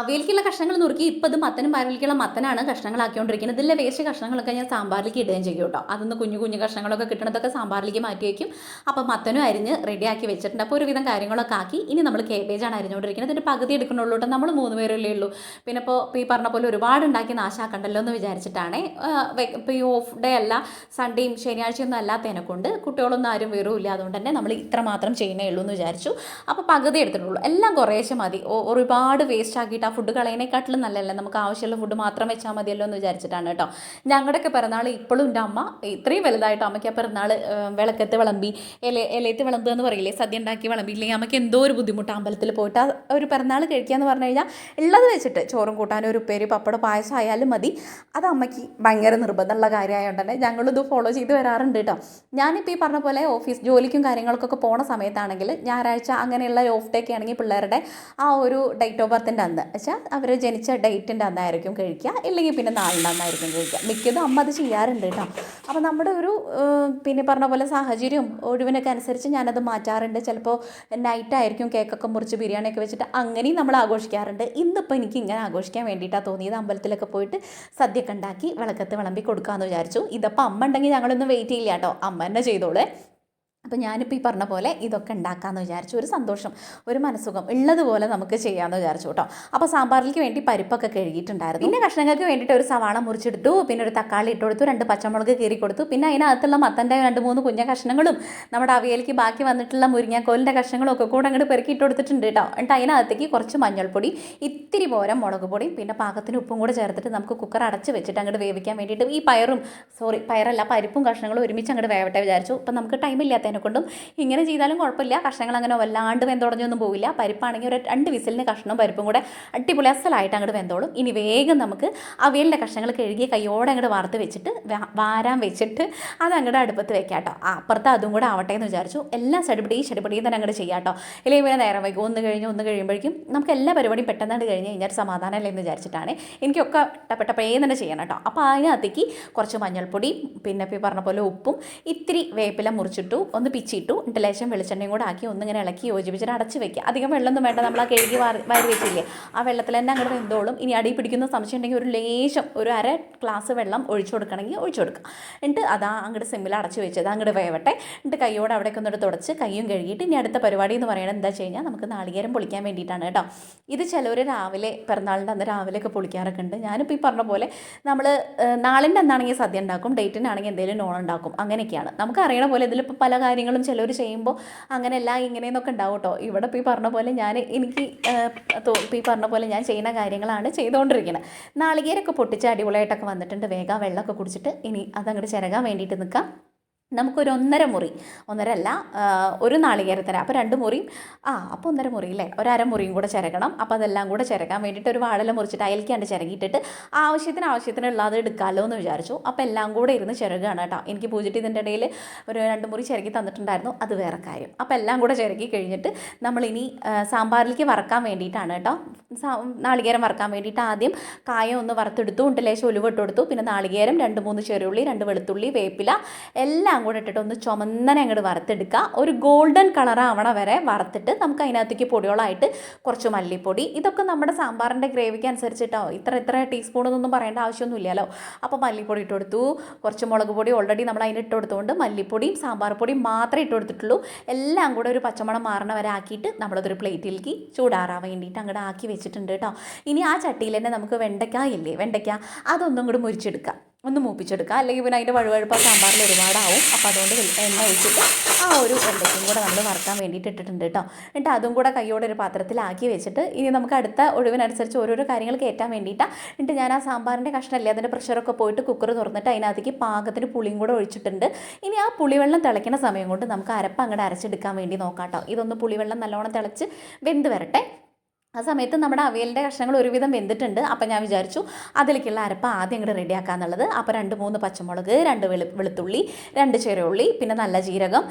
അവിയലിക്കുള്ള കഷ്ണങ്ങൾ നുറുക്കി ഇപ്പോൾ ഇത് മത്തനും പയറിലേക്കുള്ള മത്തനാണ് കഷ്ണങ്ങളാക്കിക്കൊണ്ടിരിക്കുന്നത്. ഇതിലെ വേസ്റ്റ് കഷ്ണങ്ങളൊക്കെ ഞാൻ സാമ്പാറിലേക്ക് ഇടുകയും ചെയ്യും കേട്ടോ. അതൊന്ന് കുഞ്ഞു കുഞ്ഞു കഷ്ണങ്ങളൊക്കെ കിട്ടണതൊക്കെ സാമ്പാറിലേക്ക് മാറ്റി വയ്ക്കും. അപ്പോൾ മത്തനും അരിഞ്ഞ് റെഡിയാക്കി വെച്ചിട്ടുണ്ട്. അപ്പോൾ ഒരുവിധം കാര്യങ്ങളൊക്കെ ആക്കി ഇനി നമ്മൾ കേബേജാണ് അരിഞ്ഞുകൊണ്ടിരിക്കുന്നത്. ഇതിൻ്റെ പകുതി എടുക്കണുള്ളൂ കേട്ടോ, നമ്മൾ 3 പേരല്ലേ ഉള്ളൂ. പിന്നെ ഇപ്പോൾ ഈ പറഞ്ഞ പോലെ ഒരുപാട് ഉണ്ടാക്കി നാശാക്കണ്ടല്ലോ എന്ന് വിചാരിച്ചിട്ടാണ്. ഇപ്പോൾ ഈ ഓഫ് ഡേ അല്ല, സൺഡേയും ശനിയാഴ്ചയൊന്നും അല്ലാത്തതിനെ കൊണ്ട് കുട്ടികളൊന്നും ആരും വരില്ല, അതുകൊണ്ട് തന്നെ നമ്മൾ ഇത്ര മാത്രം ചെയ്യുന്നേ ഉള്ളൂ എന്ന് വിചാരിച്ചു. അപ്പോൾ പകുതി എടുത്തിട്ടുള്ളൂ, എല്ലാം കുറേശ്ശെ മതി. ഒരുപാട് വേസ്റ്റ് ആക്കിയിട്ട് ആ ഫുഡ് കളയണേക്കാട്ടിലും നല്ലല്ലേ, നമുക്ക് ആവശ്യമുള്ള ഫുഡ് മാത്രം വെച്ചാൽ മതിയല്ലോ എന്ന് വിചാരിച്ചിട്ടാണ് കേട്ടോ. ഞങ്ങളുടെയൊക്കെ പിറന്നാൾ ഇപ്പോഴും എൻ്റെ അമ്മ ഇത്രയും വലുതായിട്ട് അമ്മയ്ക്ക് ആ പിറന്നാൾ വിളക്കത്ത് വിളമ്പി ഇലയത്ത് വിളമ്പുക എന്ന് പറയില്ലേ, സദ്യ ഉണ്ടാക്കി വിളമ്പിയില്ലെങ്കിൽ അമ്മയ്ക്ക് എന്തോ ഒരു ബുദ്ധിമുട്ട്. അമ്പലത്തിൽ പോയിട്ട് ആ ഒരു പിറന്നാൾ കഴിക്കുക എന്ന് പറഞ്ഞു കഴിഞ്ഞാൽ ഉള്ളത് വെച്ചിട്ട് ചോറും കൂട്ടാനും ഒരു ഉപ്പേരി പപ്പടം പായസം ആയാലും മതി. അത് അമ്മയ്ക്ക് ഭയങ്കര നിർബന്ധമുള്ള കാര്യമായതുകൊണ്ട് തന്നെ ഞങ്ങളിത് ഫോളോ ചെയ്ത് വരാറുണ്ട് കേട്ടോ. ഞാനിപ്പോൾ ഈ പറഞ്ഞ പോലെ ഓഫീസ് ജോലിക്കും കാര്യങ്ങൾക്കൊക്കെ പോണ സമയത്താണെങ്കിൽ ഞായറാഴ്ച അങ്ങനെയുള്ള ഓഫ് ഡേ ഒക്കെ ആണെങ്കിൽ പിള്ളേരുടെ ആ ഒരു ഡേറ്റ് ഓഫ് ബർത്തിൻ്റെ അന്ന് വെച്ചാൽ അവർ ജനിച്ച ഡേറ്റിൻ്റെ അന്നായിരിക്കും കഴിക്കുക, ഇല്ലെങ്കിൽ പിന്നെ നാളിൻ്റെ അന്നായിരിക്കും കഴിക്കുക. മിക്കതും അമ്മ അത് ചെയ്യാറുണ്ട് കേട്ടോ. അപ്പോൾ നമ്മുടെ ഒരു പിന്നെ പറഞ്ഞ പോലെ സാഹചര്യവും ഒഴിവിനൊക്കെ അനുസരിച്ച് ഞാനത് മാറ്റാറുണ്ട്. ചിലപ്പോൾ നൈറ്റായിരിക്കും കേക്കൊക്കെ മുറിച്ച് ബിരിയാണിയൊക്കെ വെച്ചിട്ട് അങ്ങനെയും നമ്മൾ ആഘോഷിക്കാറുണ്ട്. ഇന്നിപ്പോൾ എനിക്ക് ഇങ്ങനെ ആഘോഷിക്കാൻ വേണ്ടിയിട്ടാണ് തോന്നിയത്. അമ്പലത്തിലൊക്കെ പോയിട്ട് സദ്യയൊക്കെ ഉണ്ടാക്കി വിളക്കത്ത് വിളമ്പി കൊടുക്കാമെന്ന് വിചാരിച്ചു. ഇതപ്പോൾ അമ്മ ഉണ്ടെങ്കിൽ ഞങ്ങളൊന്നും വെയിറ്റ് ചെയ്യില്ല കേട്ടോ, അമ്മ തന്നെ ചെയ്തോളൂ. അപ്പോൾ ഞാനിപ്പോൾ ഈ പറഞ്ഞ പോലെ ഇതൊക്കെ ഉണ്ടാക്കാമെന്ന് വിചാരിച്ചു. ഒരു സന്തോഷം, ഒരു മനസ്സുഖം ഉള്ളതുപോലെ നമുക്ക് ചെയ്യാമെന്ന് വിചാരിച്ചു കേട്ടോ. അപ്പോൾ സാമ്പാറിലേക്ക് വേണ്ടി പരിപ്പൊക്കെ കഴുകിയിട്ടുണ്ടായിരുന്നു. പിന്നെ കഷ്ണങ്ങൾക്ക് വേണ്ടിയിട്ട് ഒരു സവാള മുറിച്ചെടുത്തു, പിന്നെ ഒരു തക്കാളി ഇട്ട് കൊടുത്തു, 2 പച്ചമുളക് കീറി കൊടുത്തു, പിന്നെ അതിനകത്തുള്ള മത്തൻ്റെ 2-3 കുഞ്ഞ കഷ്ണങ്ങളും നമ്മുടെ അവിയലിക്ക് ബാക്കി വന്നിട്ടുള്ള മുരിങ്ങാക്കോലിൻ്റെ കഷ്ണങ്ങളും ഒക്കെ കൂടെ അങ്ങോട്ട് പെറുക്കി ഇട്ട് കൊടുത്തിട്ടുണ്ട് കേട്ടോ. എന്നിട്ട് അതിനകത്തേക്ക് കുറച്ച് മഞ്ഞൾപ്പൊടി, ഇത്തിരി പോരം മുളക് പൊടി, പിന്നെ പാകത്തിന് ഉപ്പും കൂടെ ചേർത്തിട്ട് നമുക്ക് കുക്കർ അടച്ച് വെച്ചിട്ട് അങ്ങോട്ട് വേവിക്കാൻ വേണ്ടിയിട്ട് ഈ പരിപ്പും കഷ്ണങ്ങളും ഒരുമിച്ച് അങ്ങോട്ട് വേവട്ടെ വിചാരിച്ചു. അപ്പം നമുക്ക് ടൈമില്ലാത്ത കൊണ്ടും ഇങ്ങനെ ചെയ്താലും കുഴപ്പമില്ല, കഷ്ണങ്ങൾ അങ്ങനെ വല്ലാണ്ട് വെന്തുടഞ്ഞൊന്നും പോവില്ല. പരിപ്പാണെങ്കിൽ ഒരു 2 വിസിലിന് കഷ്ണവും പരിപ്പും കൂടെ അടിപൊളി അസലായിട്ട് അങ്ങോട്ട് വെന്തോളും. ഇനി വേഗം നമുക്ക് അവിയലിൻ്റെ കഷ്ണങ്ങൾ കഴുകി കയ്യോടെ അങ്ങോട്ട് വാർത്ത് വെച്ചിട്ട് വാരാൻ വെച്ചിട്ട് അത് അങ്ങോട്ട് അടുപ്പത്ത് വെക്കാം കേട്ടോ. അപ്പുറത്ത് അതും കൂടെ ആവട്ടെ എന്ന് വിചാരിച്ചു. എല്ലാം ചടിപിടിയും തന്നെ അങ്ങോട്ട് ചെയ്യാം കേട്ടോ. ഇല്ലെങ്കിൽ പിന്നെ നേരം വൈകും, ഒന്ന് കഴിയുമ്പോഴേക്കും നമുക്ക് എല്ലാ പരിപാടിയും പെട്ടെന്നാണ്ട് കഴിഞ്ഞ് കഴിഞ്ഞാൽ സമാധാനമല്ലേ എന്ന് വിചാരിച്ചിട്ടാണ്. എനിക്കൊക്കെ ടപ്പേ തന്നെ ചെയ്യണം കേട്ടോ. അപ്പോൾ അതിനകത്തേക്ക് കുറച്ച് മഞ്ഞൾപ്പൊടി, പിന്നെ പറഞ്ഞ പോലെ ഉപ്പും, ഇത്തിരി വേപ്പില മുറിച്ചിട്ടു, ഒന്ന് പിച്ചിട്ടു, എന്നിട്ട് ലേശം വെളിച്ചെണ്ണയും കൂടെ ആക്കി ഒന്നിങ്ങനെ ഇളക്കി യോജിപ്പിച്ചിട്ട് അടച്ച് വെക്കുക. അധികം വെള്ളമൊന്നും വേണ്ട, നമ്മൾ ആ കഴുകി വാരി വെച്ചില്ലേ ആ വെള്ളത്തിൽ തന്നെ അങ്ങോട്ട് വെന്തോളും. ഇനി അടി പിടിക്കുന്ന സംശയം ഉണ്ടെങ്കിൽ ഒരു ലേശം ഒരു 1/2 ഗ്ലാസ് വെള്ളം ഒഴിച്ചു കൊടുക്കണമെങ്കിൽ ഒഴിച്ചു കൊടുക്കുക. എന്നിട്ട് അതാ അങ്ങോട്ട് സിമ്മിൽ അടച്ച് വെച്ചത് അങ്ങോട്ട് വേവട്ടെ. എന്നിട്ട് കൈയോടെ അവിടേക്ക് ഒന്നിട്ട് തുടച്ച് കയ്യും കഴുകിയിട്ട് ഇനി അടുത്ത പരിപാടി എന്ന് പറയുന്നത് എന്താ വെച്ച് കഴിഞ്ഞാൽ നമുക്ക് നാളികേരം പൊളിക്കാൻ വേണ്ടിയിട്ടാണ് കേട്ടോ. ഇത് ചിലവർ രാവിലെ പിറന്നാളിൻ്റെ അന്ന് രാവിലെയൊക്കെ പൊളിക്കാറൊക്കെ ഉണ്ട്. ഞാനിപ്പോൾ ഈ പറഞ്ഞ പോലെ നമ്മൾ നാളിൻ്റെ അന്നാണെങ്കിൽ സദ്യ ഉണ്ടാക്കും, ഡേറ്റിനാണെങ്കിൽ എന്തെങ്കിലും നോൺ ഉണ്ടാക്കും, അങ്ങനെയൊക്കെയാണ്. നമുക്ക് അറിയണ പോലെ ഇതിലിപ്പോൾ പല കാര്യങ്ങളും ചിലവർ ചെയ്യുമ്പോൾ അങ്ങനെയല്ല ഇങ്ങനെയെന്നൊക്കെ ഉണ്ടാവും കേട്ടോ. ഇവിടെ ഇപ്പോൾ ഈ പറഞ്ഞ പോലെ എനിക്ക് ഈ പറഞ്ഞ പോലെ ഞാൻ ചെയ്യുന്ന കാര്യങ്ങളാണ് ചെയ്തുകൊണ്ടിരിക്കുന്നത്. നാളികേരമൊക്കെ പൊട്ടിച്ച് അടിപൊളിയായിട്ടൊക്കെ വന്നിട്ടുണ്ട്. വേഗം വെള്ളമൊക്കെ കുടിച്ചിട്ട് ഇനി അതങ്ങോട്ട് ചിരകാൻ വേണ്ടിയിട്ട് നിൽക്കാം. നമുക്കൊരു 1.5 മുറി, 1.5 അല്ല, ഒരു നാളികേരത്തിന് അപ്പോൾ 2 മുറിയും അപ്പോൾ 1.5 മുറി അല്ലേ, ഒരു 1/2 മുറിയും കൂടെ ചിരകണം. അപ്പോൾ അതെല്ലാം കൂടെ ചിരകാൻ വേണ്ടിയിട്ട് ഒരു വാഴല മുറിച്ചിട്ട് അയൽക്കാണ്ട് ചിരകിയിട്ടിട്ട് ആവശ്യത്തിനുള്ളത് എടുക്കാമല്ലോ എന്ന് വിചാരിച്ചു. അപ്പോൾ എല്ലാം കൂടെ ഇരുന്ന് ചിരകുകയാണ് കേട്ടോ. എനിക്ക് പൂജിട്ട് ഇതിൻ്റെ ഇടയിൽ ഒരു 2 മുറി ചിരകി തന്നിട്ടുണ്ടായിരുന്നു, അത് വേറെ കാര്യം. അപ്പോൾ എല്ലാം കൂടെ ചിരകി കഴിഞ്ഞിട്ട് നമ്മളിനി സാമ്പാറിലേക്ക് വറക്കാൻ വേണ്ടിയിട്ടാണ് കേട്ടോ. നാളികേരം വറക്കാൻ വേണ്ടിയിട്ട് ആദ്യം കായം ഒന്ന് വറുത്തെടുത്തു, ലേശം ഉലുവ ഇട്ട് കൊടുത്തു, പിന്നെ നാളികേരം, 2-3 ചെറിയുള്ളി, 2 വെളുത്തുള്ളി, വേപ്പില എല്ലാം കൂടെ ഇട്ടിട്ട് ഒന്ന് ചുമന്നനെ അങ്ങോട്ട് വറുത്തെടുക്കുക. ഒരു ഗോൾഡൻ കളർ ആവണ വരെ വറുത്തിട്ട് നമുക്ക് അതിനകത്തേക്ക് പൊടികളായിട്ട് കുറച്ച് മല്ലിപ്പൊടി, ഇതൊക്കെ നമ്മുടെ സാമ്പാറിൻ്റെ ഗ്രേവിക്ക് അനുസരിച്ചിട്ടോ, ഇത്ര ടീസ്പൂണൊന്നും പറയേണ്ട ആവശ്യമൊന്നുമില്ലല്ലോ. അപ്പോൾ മല്ലിപ്പൊടി ഇട്ട് കൊടുത്തു, കുറച്ച് മുളക് പൊടി ഓൾറെഡി നമ്മൾ അതിന് ഇട്ട് കൊടുത്തുകൊണ്ട് മല്ലിപ്പൊടിയും സാമ്പാർ പൊടിയും മാത്രമേ ഇട്ട് കൊടുത്തിട്ടുള്ളൂ. എല്ലാം കൂടെ ഒരു പച്ചമണം മാറണ വരെ ആക്കിയിട്ട് നമ്മളതൊരു പ്ലേറ്റിലേക്ക് ചൂടാറാൻ വേണ്ടിയിട്ട് അങ്ങോട്ട് ആക്കി വെച്ചിട്ടുണ്ട് കേട്ടോ. ഇനി ആ ചട്ടിയിൽ തന്നെ നമുക്ക് വെണ്ടയ്ക്ക അതൊന്നും കൂടി മുരിച്ചെടുക്കാം. ഒന്ന് മൂപ്പിച്ചെടുക്കുക. അല്ലെങ്കിൽ പിന്നെ അതിൻ്റെ വഴുവഴുപ്പ് സാമ്പാറിൽ ഒരുപാടാവും. അപ്പോൾ അതുകൊണ്ട് എണ്ണ ഒഴിച്ചിട്ട് ആ ഒരു വെണ്ടയ്ക്കും കൂടെ നമ്മൾ വറുക്കാൻ വേണ്ടിയിട്ട് ഇട്ടിട്ടുണ്ട് കേട്ടോ. എന്നിട്ട് അതും കൂടെ കൈയോടെ ഒരു പാത്രത്തിലാക്കി വെച്ചിട്ട് ഇനി നമുക്ക് അടുത്ത ഒഴിവിനനുസരിച്ച് ഓരോരോ കാര്യങ്ങൾ കയറ്റാൻ വേണ്ടിയിട്ടാണ്. എന്നിട്ട് ഞാൻ ആ സാമ്പാറിൻ്റെ കഷ്ണമല്ലേ അതിൻ്റെ പ്രഷറൊക്കെ പോയിട്ട് കുക്കർ തുറന്നിട്ട് അതിനകത്തേക്ക് പാകത്തിന് പുളിയും കൂടെ ഒഴിച്ചിട്ടുണ്ട്. ഇനി ആ പുളിവെള്ളം തിളയ്ക്കുന്ന സമയം കൊണ്ട് നമുക്ക് അരപ്പ് അങ്ങോട്ട് അരച്ചെടുക്കാൻ വേണ്ടി നോക്കാം കേട്ടോ. ഇതൊന്ന് പുളിവെള്ളം നല്ലോണം തിളച്ച് വെന്ത് വരട്ടെ. ആ സമയത്ത് നമ്മുടെ അവിയലിൻ്റെ കഷ്ണങ്ങൾ ഒരുവിധം വെന്തിട്ടുണ്ട്. അപ്പം ഞാൻ വിചാരിച്ചു അതിലേക്കുള്ള അരപ്പ് ആദ്യം അങ്ങോട്ട് റെഡിയാക്കാന്നുള്ളത്. അപ്പോൾ 2-3 പച്ചമുളക്, 2 വെളുത്തുള്ളി, 2 ചെറിയുള്ളി, പിന്നെ നല്ല ജീരകം,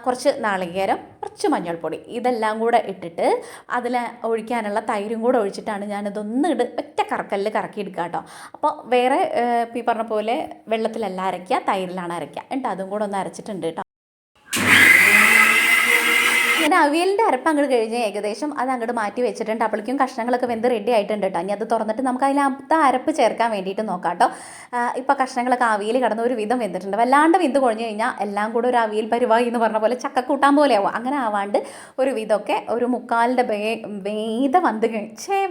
കുറച്ച് നാളികേരം, കുറച്ച് മഞ്ഞൾപ്പൊടി, ഇതെല്ലാം കൂടെ ഇട്ടിട്ട് അതിൽ ഒഴിക്കാനുള്ള തൈരും കൂടെ ഒഴിച്ചിട്ടാണ് ഞാനിതൊന്ന് ഒറ്റ കറക്കല്ലിൽ കറക്കിയെടുക്കുക കേട്ടോ. അപ്പോൾ വേറെ ഈ പറഞ്ഞ പോലെ വെള്ളത്തിലല്ല അരയ്ക്കുക, തൈരിലാണ് അരയ്ക്കുക. എന്നിട്ട് അതും കൂടെ ഒന്ന് അരച്ചിട്ടുണ്ട് കേട്ടോ. അങ്ങനെ അവിയലിൻ്റെ അരപ്പ് അങ്ങോട്ട് കഴിഞ്ഞ് ഏകദേശം അത് അങ്ങോട്ട് മാറ്റി വെച്ചിട്ടുണ്ട്. അപ്പോഴേക്കും കഷ്ണങ്ങളൊക്കെ വെന്ത് റെഡി ആയിട്ടുണ്ട് കേട്ടോ. ഇനി അത് തുറന്നിട്ട് നമുക്ക് അതിനകത്ത് അരപ്പ് ചേർക്കാൻ വേണ്ടിയിട്ട് നോക്കാം കേട്ടോ. ഇപ്പോൾ കഷ്ണങ്ങളൊക്കെ അവിയൽ കടന്ന് ഒരു വിധം വെന്തിട്ടുണ്ട്. വല്ലാണ്ട് വെന്ത് കുഴഞ്ഞു കഴിഞ്ഞാൽ എല്ലാം കൂടെ ഒരു അവിയൽ പരിവായി എന്ന് പറഞ്ഞ പോലെ ചക്കക്കൂട്ടാൻ പോലെ ആവും. അങ്ങനെ ആവാണ്ട് ഒരു വിധമൊക്കെ ഒരു മുക്കാലിൻ്റെ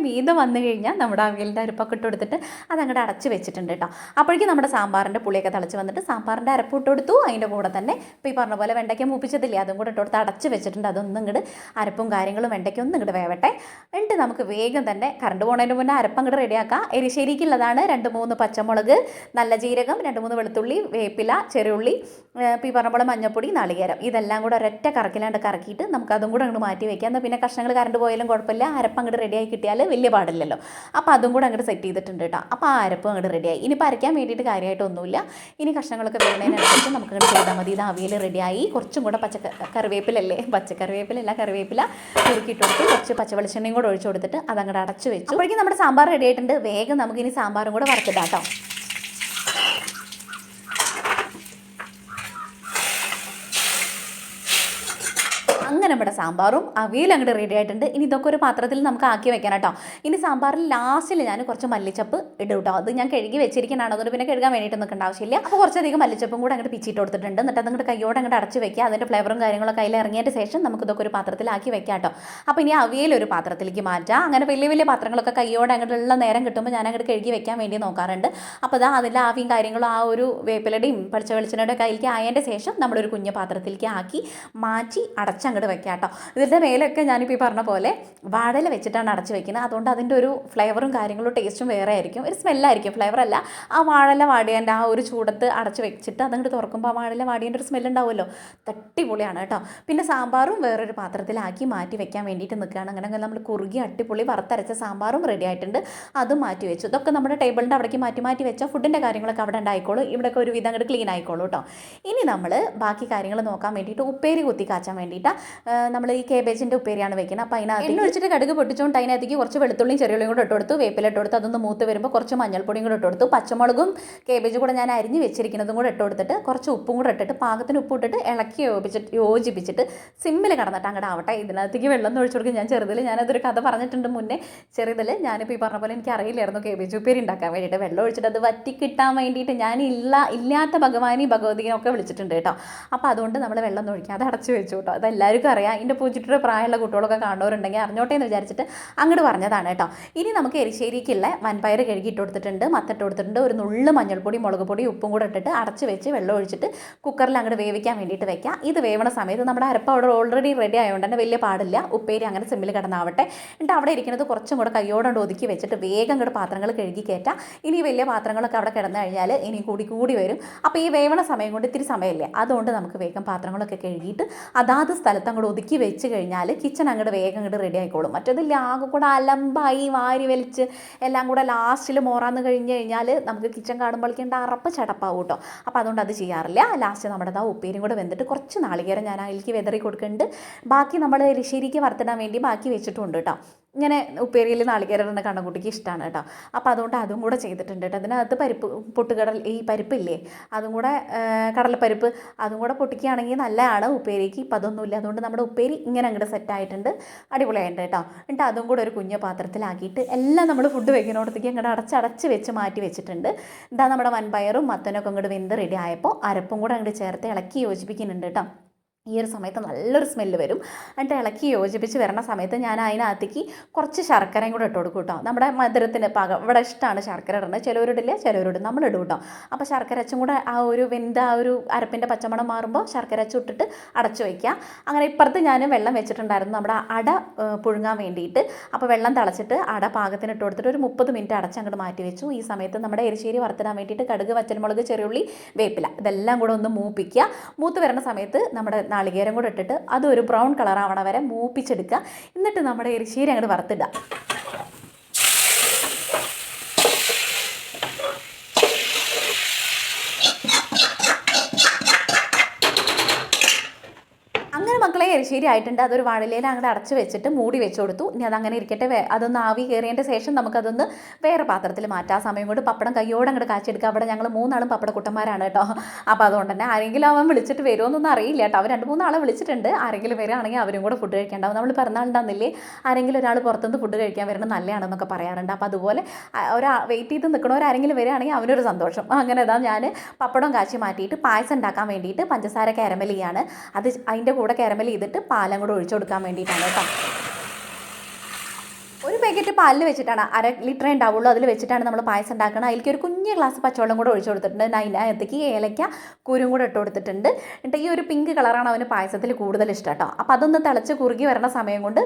വീതം വന്നു കഴിഞ്ഞാൽ നമ്മുടെ അവിയലിൻ്റെ അരപ്പൊക്കെ ഇട്ട് കൊടുത്തിട്ട് അത് അങ്ങോട്ട് അടച്ച് വെച്ചിട്ടുണ്ട് കേട്ടോ. അപ്പോഴേക്കും നമ്മുടെ സാമ്പാറിൻ്റെ പുളിയൊക്കെ തിളച്ച് വന്നിട്ട് സാമ്പാറിൻ്റെ അരപ്പ് ഇട്ട് കൊടുത്തു. അതിൻ്റെ കൂടെ തന്നെ ഇപ്പോൾ ഈ പറഞ്ഞ പോലെ വെണ്ടയ്ക്ക മൂപ്പിച്ചതില്ലേ അതും കൂടെ ഇട്ട് കൊടുത്ത് അടച്ച് വെച്ചിട്ടുണ്ട്. അതൊന്നും ഇങ്ങോട്ട് അരപ്പും കാര്യങ്ങളും വെണ്ടയ്ക്കൊന്നും ഇങ്ങോട്ട് വേവട്ടെ. എന്നിട്ട് നമുക്ക് വേഗം തന്നെ കറണ്ട് പോകുന്നതിന് മുന്നേ അരപ്പ് അങ്ങോട്ട് റെഡിയാക്കാം. എരിശ്ശേരിക്കുള്ളതാണ് 2-3 പച്ചമുളക്, നല്ല ജീരകം, 2-3 വെളുത്തുള്ളി, വേപ്പില, ചെറിയുള്ളി, ഇപ്പോൾ ഈ പറഞ്ഞ പോലെ മഞ്ഞൾപ്പൊടി, നാളികേരം, ഇതെല്ലാം കൂടെ ഒരൊറ്റ കറക്കിലാണ്ട് കറക്കിയിട്ട് നമുക്ക് അതും കൂടെ അങ്ങോട്ട് മാറ്റി വയ്ക്കാം. എന്നാൽ പിന്നെ കഷ്ണങ്ങൾ കറണ്ട് പോയാലും കുഴപ്പമില്ല, അരപ്പ് അങ്ങോട്ട് റെഡിയായി കിട്ടിയാൽ വലിയ പാടില്ലല്ലോ. അപ്പോൾ അതും കൂടെ അങ്ങോട്ട് സെറ്റ് ചെയ്തിട്ടുണ്ട് കേട്ടോ. അപ്പോൾ ആ അരപ്പ് അങ്ങോട്ട് റെഡിയായി. ഇനിയിപ്പോൾ അരയ്ക്കാൻ വേണ്ടിയിട്ട് കാര്യമായിട്ടൊന്നുമില്ല. ഇനി കഷ്ണങ്ങളൊക്കെ വേണതിനനുസരിച്ച് നമുക്ക് അങ്ങോട്ട് ചെയ്താൽ മതി. ഇത് അവിയൽ റെഡിയായി. കുറച്ചും കൂടെ കറിവേപ്പില കുറുക്കിയിട്ട് കൊടുത്ത് കുറച്ച് പച്ചവെളിച്ചെണ്ണയും കൂടെ ഒഴിച്ചു കൊടുത്തിട്ട് അതങ്ങോട്ട് അടച്ചു വെച്ചു. അപ്പോഴേക്കും നമ്മുടെ സാമ്പാർ റെഡി ആയിട്ടുണ്ട്. വേഗം നമുക്കിനി സാമ്പാറും കൂടെ വറുത്തിടാം കേട്ടോ. അങ്ങനെ നമ്മുടെ സാമ്പാറും അവിയലും അങ്ങോട്ട് റെഡി ആയിട്ടുണ്ട്. ഇനി ഇതൊക്കെ ഒരു പാത്രത്തിൽ നമുക്ക് ആക്കി വെക്കണം കേട്ടോ. ഇനി സാമ്പാറിൽ ലാസ്റ്റിൽ ഞാൻ കുറച്ച് മല്ലിച്ചപ്പ് ഇടും കേട്ടോ. അത് ഞാൻ കഴുകി വെച്ചിരിക്കുന്നതാണ്, അതുകൊണ്ട് പിന്നെ കഴുകാൻ വേണ്ടിയിട്ട് നിൽക്കേണ്ട ആവശ്യമില്ല. അപ്പോൾ കുറച്ചധികം മല്ലിച്ചപ്പും കൂടെ അങ്ങോട്ട് പിച്ചിട്ട് കൊടുത്തിട്ടുണ്ട്. എന്നിട്ട് അതങ്ങോട്ട് കയ്യോടെ അങ്ങോട്ട് അടച്ച് വെക്കുക. അതിൻ്റെ ഫ്ലേവറും കാര്യങ്ങളൊക്കെ അതിൽ ഇറങ്ങിയതിന് ശേഷം നമുക്ക് ഇതൊക്കെ ഒരു പാത്രത്തിലാക്കി വെക്കാം കേട്ടോ. അപ്പോൾ ഇനി അവിയൽ ഒരു പാത്രത്തിലേക്ക് മാറ്റാം. അങ്ങനെ വലിയ വലിയ പാത്രങ്ങളൊക്കെ കയ്യോടെ അങ്ങോട്ടുള്ള നേരം കിട്ടുമ്പോൾ ഞാൻ അങ്ങോട്ട് കഴുകി വെക്കാൻ വേണ്ടി നോക്കാറുണ്ട്. അപ്പോൾ അതാ അതിൽ ആവിയും കാര്യങ്ങളും ആ ഒരു വേപ്പിലയുടെയും പച്ച വെളിച്ചെണ്ണയുടെ കയ്യിലേക്ക് ആയതിൻ്റെ ശേഷം നമ്മളൊരു കുഞ്ഞ പാത്രത്തിലേക്ക് ആക്കി മാറ്റി അടച്ചങ്ങോട്ട് വെക്കാം കേട്ടോ. ഇതിൻ്റെ മേലൊക്കെ ഞാനിപ്പോൾ ഈ പറഞ്ഞ പോലെ വാഴയില വെച്ചിട്ടാണ് അടച്ച് വെക്കുന്നത്. അതുകൊണ്ട് അതിൻ്റെ ഒരു ഫ്ലേവറും കാര്യങ്ങളും ടേസ്റ്റും വേറെ ആയിരിക്കും. ഒരു സ്മെല്ലായിരിക്കും, ഫ്ലേവറല്ല. ആ വാഴയില വാടിയതിൻ്റെ ആ ഒരു ചൂടത്ത് അടച്ച് വെച്ചിട്ട് അതങ്ങോട്ട് തുറക്കുമ്പോൾ ആ വാഴയില വാടിയതിൻ്റെ ഒരു സ്മെല്ലുണ്ടാവുമല്ലോ, തട്ടിപ്പൊളിയാണ് കേട്ടോ. പിന്നെ സാമ്പാറും വേറൊരു പാത്രത്തിലാക്കി മാറ്റി വെക്കാൻ വേണ്ടിയിട്ട് നിൽക്കുകയാണ്. അങ്ങനെ നമ്മൾ കുറുകി അട്ടിപ്പൊളി വറുത്തരച്ച സാമ്പാറും റെഡി ആയിട്ടുണ്ട്. അതും മാറ്റി വെച്ചു. ഇതൊക്കെ നമ്മുടെ ടേബിളിൻ്റെ അവിടേക്ക് മാറ്റി വെച്ചാൽ ഫുഡിൻ്റെ കാര്യങ്ങളൊക്കെ അവിടെ ഉണ്ടായിക്കോളും. ഇവിടെയൊക്കെ ഒരു വിധം അങ്ങോട്ട് ക്ലീൻ ആയിക്കോളൂ കേട്ടോ. ഇനി നമ്മൾ ബാക്കി കാര്യങ്ങൾ നോക്കാൻ വേണ്ടിയിട്ട് ഉപ്പേരി കുത്തി കാച്ചാൻ വേണ്ടിയിട്ട് നമ്മൾ ഈ കേബേജിൻ്റെ ഉപ്പേരിയാണ് വെക്കുന്നത്. അപ്പോൾ അതിനകത്ത് എണ്ണ ഒഴിച്ചിട്ട് കടുക് പൊട്ടിച്ചുകൊണ്ട് അതിനകത്തേക്ക് കുറച്ച് വെളുത്തുള്ളിയും ചെറിയുള്ളിയും കൂടെ ഇട്ട് കൊടുത്തു, വേപ്പില ഇട്ട് കൊടുത്ത് അതൊന്ന് മൂത്ത് വരുമ്പോൾ കുറച്ച് മഞ്ഞൾപ്പൊടിയും കൂടെ ഇട്ട് കൊടുത്തു, പച്ചമുളകും കേബേജും കൂടെ ഞാൻ അരിഞ്ഞ് വെച്ചിരിക്കുന്നതും കൂടെ ഇട്ട് കൊടുത്തിട്ട് കുറച്ച് ഉപ്പും കൂടെ ഇട്ടിട്ട് പാകത്തിന് ഉപ്പ് ഇട്ടിട്ട് ഇളക്കി യോജിപ്പിച്ചിട്ട് സിമ്മിൽ കടന്നിട്ട് അങ്ങോട്ട് ആവട്ടെ. ഇതിനകത്തേക്ക് വെള്ളം ഒഴിച്ചു കൊടുക്കും. ഞാനതൊരു കഥ പറഞ്ഞിട്ടുണ്ട് മുന്നേ. ചെറുതിൽ ഞാനിപ്പോൾ ഈ പറഞ്ഞ പോലെ എനിക്ക് അറിയില്ലായിരുന്നു കേബേജ് ഉപ്പേരി ഉണ്ടാക്കാൻ വേണ്ടിയിട്ട്. വെള്ളം ഒഴിച്ചിട്ട് അത് വറ്റി കിട്ടാൻ വേണ്ടിയിട്ട് ഞാൻ ഇല്ലാത്ത ഭഗവാനെയും ഒക്കെ വിളിച്ചിട്ടുണ്ട് കേട്ടോ. അപ്പോൾ അതുകൊണ്ട് നമ്മൾ വെള്ളം ഒഴിക്കാതെ അടച്ചു വെച്ചു കേട്ടോ. അതെല്ലാവർക്കും അറിയാം. ഇതിൻ്റെ പൂച്ചിട്ടൊരു പ്രായമുള്ള കുട്ടികളൊക്കെ കാണുന്നവരുണ്ടെങ്കിൽ അറിഞ്ഞോട്ടെ എന്ന് വിചാരിച്ചിട്ട് അങ്ങോട്ട് പറഞ്ഞതാണ് കേട്ടോ. ഇനി നമുക്ക് എരിശ്ശേരിക്കുള്ള വൻപയർ കഴുകിയിട്ട് കൊടുത്തിട്ടുണ്ട്, മത്തിട്ട് കൊടുത്തിട്ടുണ്ട്, ഒരു നുള്ള് മഞ്ഞൾപ്പൊടി, മുളക് പൊടി, ഉപ്പും കൂടെ ഇട്ടിട്ട് അടച്ച് വെച്ച് വെള്ളം ഒഴിച്ചിട്ട് കുക്കറിൽ അങ്ങോട്ട് വേവിക്കാൻ വേണ്ടിയിട്ട് വെക്കാം. ഇത് വേവണ സമയത്ത് നമ്മുടെ അരപ്പ് അവിടെ ഓൾറെഡി റെഡി ആയതുകൊണ്ട് തന്നെ വലിയ പാടില്ല. ഉപ്പേരി അങ്ങനെ സിമ്മിൽ കിടന്നാവട്ടെ. എന്നിട്ട് അവിടെ ഇരിക്കുന്നത് കുറച്ചും കൂടെ കയ്യോടെ ഒതുക്കി വെച്ചിട്ട് വേഗം അങ്ങോട്ട് പാത്രങ്ങൾ കഴുകി കയറ്റാം. ഇനി വലിയ പാത്രങ്ങളൊക്കെ അവിടെ കിടന്നു കഴിഞ്ഞാൽ ഇനി കൂടി വരും. അപ്പോൾ ഈ വേവണ സമയം കൊണ്ട് ഇത്തിരി സമയമില്ലേ, അതുകൊണ്ട് നമുക്ക് വേഗം പാത്രങ്ങളൊക്കെ കഴുകിയിട്ട് അതാത് സ്ഥലത്ത് അങ്ങോട്ട് ഒതുക്കി വെച്ച് കഴിഞ്ഞാൽ കിച്ചൺ അങ്ങോട്ട് വേഗം അങ്ങോട്ട് റെഡി ആയിക്കോളും. മറ്റേതില്ല ആകെ കൂടെ അലമ്പായി വാരി വലിച്ച് എല്ലാം കൂടെ ലാസ്റ്റിൽ മോറാന്ന് കഴിഞ്ഞ് കഴിഞ്ഞാൽ നമുക്ക് കിച്ചൺ കാണുമ്പോഴേക്കും അറപ്പ് ചടപ്പാവും കേട്ടോ. അപ്പോൾ അതുകൊണ്ട് അത് ചെയ്യാറില്ല. ലാസ്റ്റ് നമ്മുടെ ഉപ്പേരിയും കൂടെ വെന്തിട്ട് കുറച്ച് നാളികേരം ഞാൻ അതിലേക്ക് വെതറി കൊടുക്കുന്നുണ്ട്. ബാക്കി നമ്മൾ എരിശ്ശേരിക്ക് വറുത്തിടാൻ വേണ്ടി ബാക്കി വെച്ചിട്ടുണ്ട് കേട്ടോ. ഇങ്ങനെ ഉപ്പേരിയിൽ നാളികേരം ഇടുന്ന കണ്ണൻകുട്ടിക്ക് ഇഷ്ടമാണ് കേട്ടോ. അപ്പോൾ അതുകൊണ്ട് അതും കൂടെ ചെയ്തിട്ടുണ്ട് കേട്ടോ. അതിനകത്ത് ഈ പരിപ്പില്ലേ, അതും കൂടെ കടലപ്പരിപ്പ് അതും കൂടെ പൊട്ടിക്കുകയാണെങ്കിൽ നല്ലതാണ് ഉപ്പേരിക്ക്. ഇപ്പം അതൊന്നുമില്ല. അതുകൊണ്ട് നമ്മുടെ ഉപ്പേരി ഇങ്ങനെ അങ്ങോട്ട് സെറ്റായിട്ടുണ്ട്, അടിപൊളിയായിട്ടുണ്ട് കേട്ടോ. എന്നിട്ട് അതും കൂടെ ഒരു കുഞ്ഞ പാത്രത്തിലാക്കിയിട്ട് എല്ലാം നമ്മൾ ഫുഡ് വെക്കുന്നിടത്തേക്ക് അങ്ങോട്ട് അടച്ച് വെച്ച് മാറ്റി വെച്ചിട്ടുണ്ട്. ഇതാ നമ്മുടെ വൻപയറും മത്തനൊക്കെ അങ്ങോട്ട് വെന്ത് റെഡി ആയപ്പോൾ അരപ്പും കൂടെ അങ്ങോട്ട് ചേർത്ത് ഇളക്കി യോജിപ്പിക്കുന്നുണ്ട് കേട്ടോ. ഈ ഒരു സമയത്ത് നല്ലൊരു സ്മെല്ല് വരും. എന്നിട്ട് ഇളക്കി യോജിപ്പിച്ച് വരണ സമയത്ത് ഞാൻ അതിനകത്തേക്ക് കുറച്ച് ശർക്കരയും കൂടെ ഇട്ട് കൊടുക്കും കേട്ടോ. നമ്മുടെ മധുരത്തിന് പാകം ഇവിടെ ഇഷ്ടമാണ് ശർക്കര ഇടുന്നത്, ചിലവരിടില്ല ചിലവരിടും, നമ്മളിടും കേട്ടോ. അപ്പോൾ ശർക്കര അച്ചും കൂടെ ആ ഒരു വെന്ത ആ ഒരു അരപ്പിൻ്റെ പച്ചമണം മാറുമ്പോൾ ശർക്കര അച്ചു ഇട്ടിട്ട് അടച്ചു വയ്ക്കുക. അങ്ങനെ ഇപ്പുറത്ത് ഞാൻ വെള്ളം വെച്ചിട്ടുണ്ടായിരുന്നു നമ്മുടെ അട പുഴുങ്ങാൻ വേണ്ടിയിട്ട്. അപ്പോൾ വെള്ളം തിളച്ചിട്ട് അട പാകത്തിന് ഇട്ട് കൊടുത്തിട്ട് ഒരു 30 മിനിറ്റ് അടച്ച് അങ്ങോട്ട് മാറ്റി വെച്ചു. ഈ സമയത്ത് നമ്മുടെ എരിശ്ശേരി വറുത്തിടാൻ വേണ്ടിയിട്ട് കടുക്, വറ്റൽമുളക്, ചെറിയുള്ളി, വേപ്പില ഇതെല്ലാം കൂടെ ഒന്ന് മൂപ്പിക്കുക. മൂത്ത് വരുന്ന സമയത്ത് നമ്മുടെ നാളികേരം കൂടെ ഇട്ടിട്ട് അതൊരു ബ്രൗൺ കളറാവണ വരെ മൂപ്പിച്ചെടുക്കുക. എന്നിട്ട് നമ്മുടെ എരിശ്ശേരി അങ്ങോട്ട് വറുത്തിടുക. അങ്ങനെ മക്കളെ എരിശ്ശേരി ആയിട്ടുണ്ട്. അതൊരു വാഴയിലയിൽ അങ്ങോട്ട് അടച്ച് വെച്ചിട്ട് മൂടി വെച്ച് കൊടുത്തു. ഇനി അതങ്ങനെ ഇരിക്കട്ടെ. അതൊന്ന് ആവി കയറിയതിൻ്റെ ശേഷം നമുക്കതൊന്ന് വേറെ പാത്രത്തിൽ മാറ്റാം. ആ സമയം കൊണ്ട് പപ്പടം കയ്യോടെ അങ്ങോട്ട് കാച്ചെടുക്കുക. അവിടെ ഞങ്ങൾ 3 ആളും പപ്പടക്കുട്ടന്മാരാണ് കേട്ടോ. അപ്പോൾ അതുകൊണ്ട് തന്നെ ആരെങ്കിലും അവൻ വിളിച്ചിട്ട് വരുമോയെന്നൊന്നും അറിയില്ല കേട്ടോ. അവർ 2-3 ആളെ വിളിച്ചിട്ടുണ്ട്. ആരെങ്കിലും വരികയാണെങ്കിൽ അവരും കൂടെ ഫുഡ് കഴിക്കാണ്ടാവും. നമ്മൾ പിറന്നാളുണ്ടാകുന്നില്ലേ, ആരെങ്കിലും ഒരാൾ പുറത്തുനിന്ന് ഫുഡ് കഴിക്കാൻ വരുന്നത് നല്ലതാണെന്നൊക്കെ പറയാറുണ്ട്. അപ്പോൾ അതുപോലെ വെയിറ്റ് ചെയ്ത് നിൽക്കണവരാരെങ്കിലും വരികയാണെങ്കിൽ അവനൊരു സന്തോഷം. അങ്ങനെ ഇതാ ഞാൻ പപ്പടം കാച്ചി മാറ്റിയിട്ട് പായസം ഉണ്ടാക്കാൻ വേണ്ടിയിട്ട് പഞ്ചസാര കാരമൽ ചെയ്യാണ്. അതിൻ്റെ കൂടെ കാരമൽ ചെയ്തിട്ട് പാലും കൂടെ ഒഴിച്ചു കൊടുക്കാൻ വേണ്ടിയിട്ടാണ് കേട്ടോ. ഒരു പാക്കറ്റ് പാലിൽ വെച്ചിട്ടാണ് 1/2 ലിറ്ററേ ഉണ്ടാവുള്ളൂ. അതിൽ വെച്ചിട്ടാണ് നമ്മൾ പായസം ഉണ്ടാക്കുന്നത്. അതിലേക്ക് ഒരു കുഞ്ഞ് ഗ്ലാസ് പച്ചവെള്ളം കൂടെ ഒഴിച്ചു കൊടുത്തിട്ടുണ്ട്. അതിനകത്തേക്ക് ഏലയ്ക്ക കുരും കൂടെ ഇട്ട് കൊടുത്തിട്ടുണ്ട്. എന്നിട്ട് ഈ ഒരു പിങ്ക് കളറാണ് അവന് പായസത്തിൽ കൂടുതൽ ഇഷ്ടം കേട്ടോ. അപ്പോൾ അതൊന്ന് തിളച്ച് കുറുകി വരുന്ന സമയം കൊണ്ട്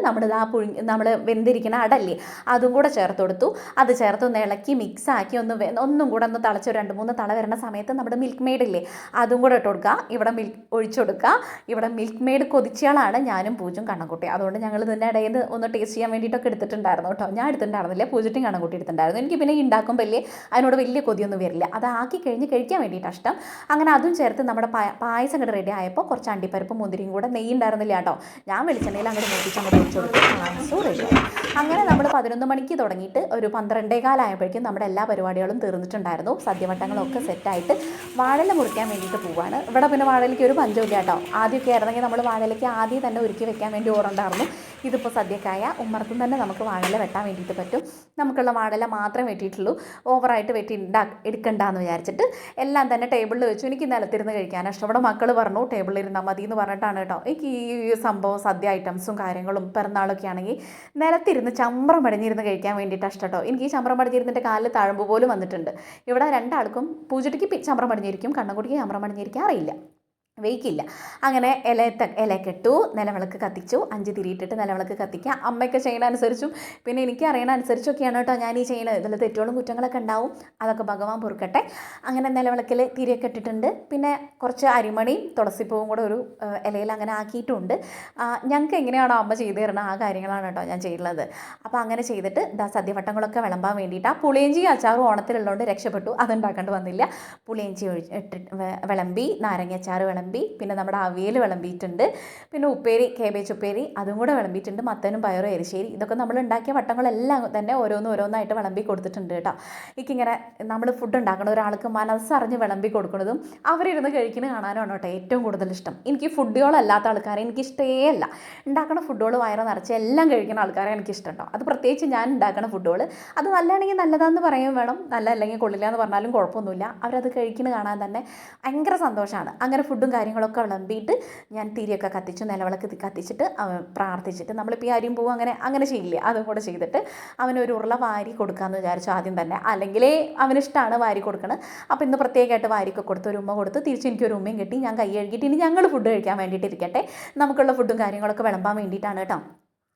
നമ്മൾ വെന്തിരിക്കുന്ന അടല്ലേ അതും കൂടെ ചേർത്ത് കൊടുത്തു. അത് ചേർത്ത് ഒന്ന് ഇളക്കി മിക്സാക്കി ഒന്നും കൂടെ ഒന്ന് തിളച്ച് 2-3 തള വരുന്ന സമയത്ത് നമ്മുടെ മിൽക്ക് മെയ്ഡ് ഇല്ലേ അതും കൂടെ ഇട്ട് കൊടുക്കുക. ഇവിടെ ഒഴിച്ചു കൊടുക്കുക. ഇവിടെ മിൽക്ക് മെയ്ഡ് കൊതിച്ചയാളാണ് ഞാനും പൂജും കണ്ണൻകുട്ടി. അതുകൊണ്ട് ഞങ്ങൾ ഇതിൻ്റെ ഇടയിൽ നിന്ന് ഒന്ന് ടേസ്റ്റ് ചെയ്യാൻ വേണ്ടിയിട്ടൊക്കെ എടുത്തിട്ടുണ്ടായിരുന്നു കേട്ടോ. ഞാൻ എടുത്തിട്ടുണ്ടായിരുന്നില്ല, പൂജയ്ക്കും കണ്ണൻകുട്ടി എടുത്തിട്ടുണ്ടായിരുന്നു. എനിക്ക് പിന്നെ ഉണ്ടാക്കുമ്പോൾ അതിനോട് വലിയ കൊതിയൊന്നും വരില്ല. അതാക്കി കഴിഞ്ഞ് കഴിക്കാൻ വേണ്ടിയിട്ട് ഇഷ്ടം. അങ്ങനെ അതും ചേർത്ത് നമ്മുടെ പായസം അങ്ങോട്ട് റെഡി ആയപ്പോൾ കുറച്ച് അണ്ടിപ്പരിപ്പ് മുന്തിരിയും കൂടെ നെയ്യ് ഉണ്ടായിരുന്നില്ല കേട്ടോ. ഞാൻ വെളിച്ചെണ്ണയിൽ അങ്ങോട്ട് നോക്കിച്ച് അങ്ങോട്ട് ഒഴിച്ചു കൊടുത്തു. പായസവും റെഡിയായി. അങ്ങനെ നമ്മൾ 11 മണിക്ക് തുടങ്ങിയിട്ട് ഒരു 12:15 ആയപ്പോഴേക്കും നമ്മുടെ എല്ലാ പരിപാടികളും തീർന്നിട്ടുണ്ടായിരുന്നു. സദ്യവട്ടങ്ങളൊക്കെ സെറ്റായിട്ട് വാഴയില മുറിക്കാൻ വേണ്ടിയിട്ട് പോവാണ്. ഇവിടെ പിന്നെ വാഴയിലേക്ക് ഒരു പഞ്ചമില്ല കേട്ടോ. ആദ്യമൊക്കെ ആയിരുന്നെങ്കിൽ നമ്മൾ വാഴയിലേക്ക് ആദ്യം തന്നെ ഒരുക്കി വെക്കാൻ വേണ്ടി ഓർമ്മയുണ്ടായിരുന്നു. ഇതിപ്പോൾ സദ്യക്കായ ഉമ്മർത്തും തന്നെ നമുക്ക് വാഴയില വെട്ടാൻ വേണ്ടിയിട്ട് പറ്റും. നമുക്കുള്ള വാഴയില മാത്രമേ വെട്ടിയിട്ടുള്ളൂ. ഓവറായിട്ട് എടുക്കണ്ടെന്ന് വിചാരിച്ചിട്ട് എല്ലാം തന്നെ ടേബിളിൽ വെച്ചു. എനിക്ക് നിലത്തിരുന്ന് കഴിക്കാനാണ് ഇഷ്ടം. ഇവിടെ മക്കൾ പറഞ്ഞു ടേബിളിൽ ഇരുന്നാൽ മതി എന്ന് പറഞ്ഞിട്ടാണ് കേട്ടോ. എനിക്ക് ഈ സംഭവം സദ്യ ഐറ്റംസും കാര്യങ്ങളും പിറന്നാളൊക്കെ ആണെങ്കിൽ നിലത്തിരുന്ന് ചമ്രം പടിഞ്ഞിരുന്ന് കഴിക്കാൻ വേണ്ടിയിട്ടാണ് ഇഷ്ടം കേട്ടോ. എനിക്ക് ഈ ചമ്രം പടിഞ്ഞിരുന്നിട്ട് കാലിൽ തഴമ്പ് പോലും വന്നിട്ടുണ്ട്. ഇവിടെ 2 ആൾക്കും പൂജയ്ക്ക് ചമ്രം പടിഞ്ഞിരിക്കും, കണ്ണൻകുട്ടിക്ക് ചമ്രം പടിഞ്ഞിരിക്കാൻ അറിയില്ല, വെയ്ക്കില്ല. അങ്ങനെ ഇലക്കെട്ടു, നിലവിളക്ക് കത്തിച്ചു. 5 തിരിയിട്ടിട്ട് നിലവിളക്ക് കത്തിക്കുക. അമ്മയൊക്കെ ചെയ്യണ അനുസരിച്ചും പിന്നെ എനിക്ക് അറിയണ അനുസരിച്ചൊക്കെയാണ് കേട്ടോ ഞാൻ ഈ ചെയ്യുന്നത്. ഇതിൽ തെറ്റുകളും കുറ്റങ്ങളൊക്കെ ഉണ്ടാവും, അതൊക്കെ ഭഗവാൻ പൊറുക്കട്ടെ. അങ്ങനെ നിലവിളക്കിൽ തിരിയൊക്കെ ഇട്ടിട്ടുണ്ട്. പിന്നെ കുറച്ച് അരിമണിയും തുളസിപ്പൂവും കൂടെ ഒരു ഇലയിൽ അങ്ങനെ ആക്കിയിട്ടുണ്ട്. ഞങ്ങൾക്ക് എങ്ങനെയാണോ അമ്മ ചെയ്തു തരണം ആ കാര്യങ്ങളാണ് കേട്ടോ ഞാൻ ചെയ്യുന്നത്. അപ്പോൾ അങ്ങനെ ചെയ്തിട്ട് സദ്യവട്ടങ്ങളൊക്കെ വിളമ്പാൻ വേണ്ടിയിട്ട് ആ പുളിയഞ്ചി അച്ചാറും ഓണത്തിലുള്ളതുകൊണ്ട് രക്ഷപ്പെട്ടു. അതുണ്ടാക്കേണ്ടി വന്നില്ല. പുളിയഞ്ചി വിളമ്പി, നാരങ്ങ അച്ചാറ് പിന്നെ നമ്മുടെ അവിയൽ വിളമ്പിയിട്ടുണ്ട്. പിന്നെ ഉപ്പേരി, കേബേജ് ഉപ്പേരി അതും കൂടെ വിളമ്പിയിട്ടുണ്ട്. മത്തനും പയറും എരിശ്ശേരി ഇതൊക്കെ നമ്മൾ ഉണ്ടാക്കിയ വട്ടങ്ങളെല്ലാം തന്നെ ഓരോന്നായിട്ട് വിളമ്പി കൊടുത്തിട്ടുണ്ട് കേട്ടോ. എനിക്കിങ്ങനെ നമ്മൾ ഫുഡ് ഉണ്ടാക്കുന്ന ഒരാൾക്ക് മനസ്സറിഞ്ഞ് വിളമ്പി കൊടുക്കുന്നതും അവരിരുന്ന് കഴിക്കുന്നത് കാണാനാണ് കേട്ടോ ഏറ്റവും കൂടുതൽ ഇഷ്ടം. എനിക്ക് ഫുഡുകളല്ലാത്ത ആൾക്കാരെ എനിക്കിഷ്ടമേ അല്ല. ഉണ്ടാക്കുന്ന ഫുഡുകൾ വയറ് നിറച്ച് എല്ലാം കഴിക്കുന്ന ആൾക്കാരെ എനിക്കിഷ്ടം കേട്ടോ. അത് പ്രത്യേകിച്ച് ഞാൻ ഉണ്ടാക്കുന്ന ഫുഡുകൾ അത് നല്ലതാണെങ്കിൽ നല്ലതാണെന്ന് പറയുകയും വേണം, നല്ല അല്ലെങ്കിൽ കൊള്ളില്ല എന്ന് പറഞ്ഞാലും കുഴപ്പമൊന്നുമില്ല. അവരത് കഴിക്കുന്നത് കാണാൻ തന്നെ ഭയങ്കര സന്തോഷമാണ്. അങ്ങനെ ഫുഡും കാര്യങ്ങളൊക്കെ വിളമ്പിയിട്ട് ഞാൻ തിരിയൊക്കെ കത്തിച്ചു, നിലവിളക്ക് കത്തിച്ചിട്ട് പ്രാർത്ഥിച്ചിട്ട് നമ്മളിപ്പോൾ ഈ അരിയും പൂവും അങ്ങനെ ചെയ്യില്ലേ അതും കൂടെ ചെയ്തിട്ട് അവനൊരു ഉരുള വാരി കൊടുക്കാമെന്ന് വിചാരിച്ചു ആദ്യം തന്നെ. അല്ലെങ്കിലേ അവനിഷ്ടമാണ് വാരി കൊടുക്കണം. അപ്പോൾ ഇന്ന് പ്രത്യേകമായിട്ട് വാരിയൊക്കെ കൊടുത്ത് ഒരു ഉമ്മ കൊടുത്ത് തിരിച്ച് എനിക്കൊരു ഉമ്മയും കിട്ടി. ഞാൻ കൈ കഴുകിയിട്ട് ഇനി ഞങ്ങൾ ഫുഡ് കഴിക്കാൻ വേണ്ടിയിട്ട് ഇരിക്കട്ടെ. നമുക്കുള്ള ഫുഡും കാര്യങ്ങളൊക്കെ വിളമ്പാൻ വേണ്ടിയിട്ടാണ് കേട്ടോ.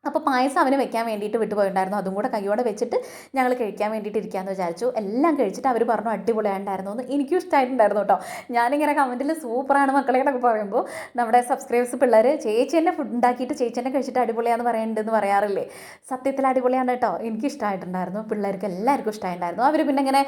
അപ്പോൾ പായസം അവന് വെക്കാൻ വേണ്ടിയിട്ട് വിട്ടുപോയിട്ടുണ്ടായിരുന്നു. അതും കൂടെ കൈയോടെ വെച്ചിട്ട് ഞങ്ങൾ കഴിക്കാൻ വേണ്ടിയിട്ട് ഇരിക്കാമെന്ന് വിചാരിച്ചു. എല്ലാം കഴിച്ചിട്ട് അവർ പറഞ്ഞു അടിപൊളിയായിട്ടുണ്ടായിരുന്നു എന്ന്. എനിക്കും ഇഷ്ടമായിട്ടുണ്ടായിരുന്നു കേട്ടോ. ഞാനിങ്ങനെ കമൻറ്റിൽ സൂപ്പറാണ് മക്കളെ എന്നൊക്കെ പറയുമ്പോൾ നമ്മുടെ സബ്സ്ക്രൈബേഴ്സ് പിള്ളേർ ചേച്ചി തന്നെ ഫുഡ് ഉണ്ടാക്കിയിട്ട് ചേച്ചി തന്നെ കഴിച്ചിട്ട് അടിപൊളിയാണെന്ന് പറയുന്നുണ്ടെന്ന് പറയാറില്ലേ. സത്യത്തിൽ അടിപൊളിയാണ് കേട്ടോ. എനിക്കിഷ്ടമായിട്ടുണ്ടായിരുന്നു, പിള്ളേർക്ക് എല്ലാവർക്കും ഇഷ്ടമായിട്ടുണ്ടായിരുന്നു. അവർ പിന്നെ ഇങ്ങനെ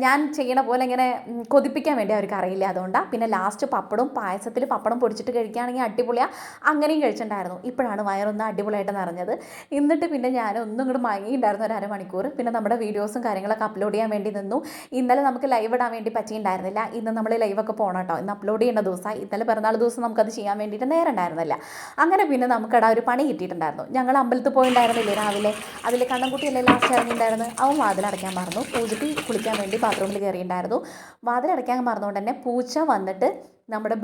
ഞാൻ ചെയ്യണ പോലെ ഇങ്ങനെ കൊതിപ്പിക്കാൻ വേണ്ടി അവർക്ക് അറിയില്ല, അതുകൊണ്ടാണ്. പിന്നെ ലാസ്റ്റ് പപ്പടവും പായസത്തിൽ പപ്പടം പൊടിച്ചിട്ട് കഴിക്കുകയാണെങ്കിൽ അടിപൊളിയാണ്, അങ്ങനെയും കഴിച്ചിട്ടുണ്ടായിരുന്നു. ഇപ്പോഴാണ് വയറൊന്ന് അടിപൊളിയായിട്ട് പറഞ്ഞത്. എന്നിട്ട് പിന്നെ ഞാൻ ഒന്നും ഇങ്ങോട്ട് മയങ്ങിയിട്ടുണ്ടായിരുന്നു 1/2 മണിക്കൂർ. പിന്നെ നമ്മുടെ വീഡിയോസും കാര്യങ്ങളൊക്കെ അപ്ലോഡ് ചെയ്യാൻ വേണ്ടി നിന്നു. ഇന്നലെ നമുക്ക് ലൈവ് ഇടാൻ വേണ്ടി പറ്റിയിട്ടുണ്ടായിരുന്നില്ല. ഇന്ന് നമ്മൾ ലൈവൊക്കെ പോകണം കേട്ടോ. ഇന്ന് അപ്ലോഡ് ചെയ്യുന്ന ദിവസമായി. ഇന്നലെ പിറന്നാൾ ദിവസം നമുക്കത് ചെയ്യാൻ വേണ്ടിയിട്ട് നേരം ഉണ്ടായിരുന്നില്ല. അങ്ങനെ പിന്നെ നമുക്കിടാ ഒരു പണി കിട്ടിയിട്ടുണ്ടായിരുന്നു. ഞങ്ങൾ അമ്പലത്തിൽ പോയിട്ടുണ്ടായിരുന്നില്ലേ രാവിലെ, അതിൽ കണ്ണൻകുട്ടിയല്ലേ ലാസ്റ്റ് ഇറങ്ങിയിട്ടുണ്ടായിരുന്നു. അവൻ വാതിലടയ്ക്കാൻ മറന്നു. പൂജയ്ക്ക് കുളിക്കാൻ വേണ്ടി ബാത്റൂമിൽ കയറിയിട്ടുണ്ടായിരുന്നു. വാതിലടയ്ക്കാൻ മറന്നുകൊണ്ട് തന്നെ പൂച്ച വന്നിട്ട് നമ്മുടെ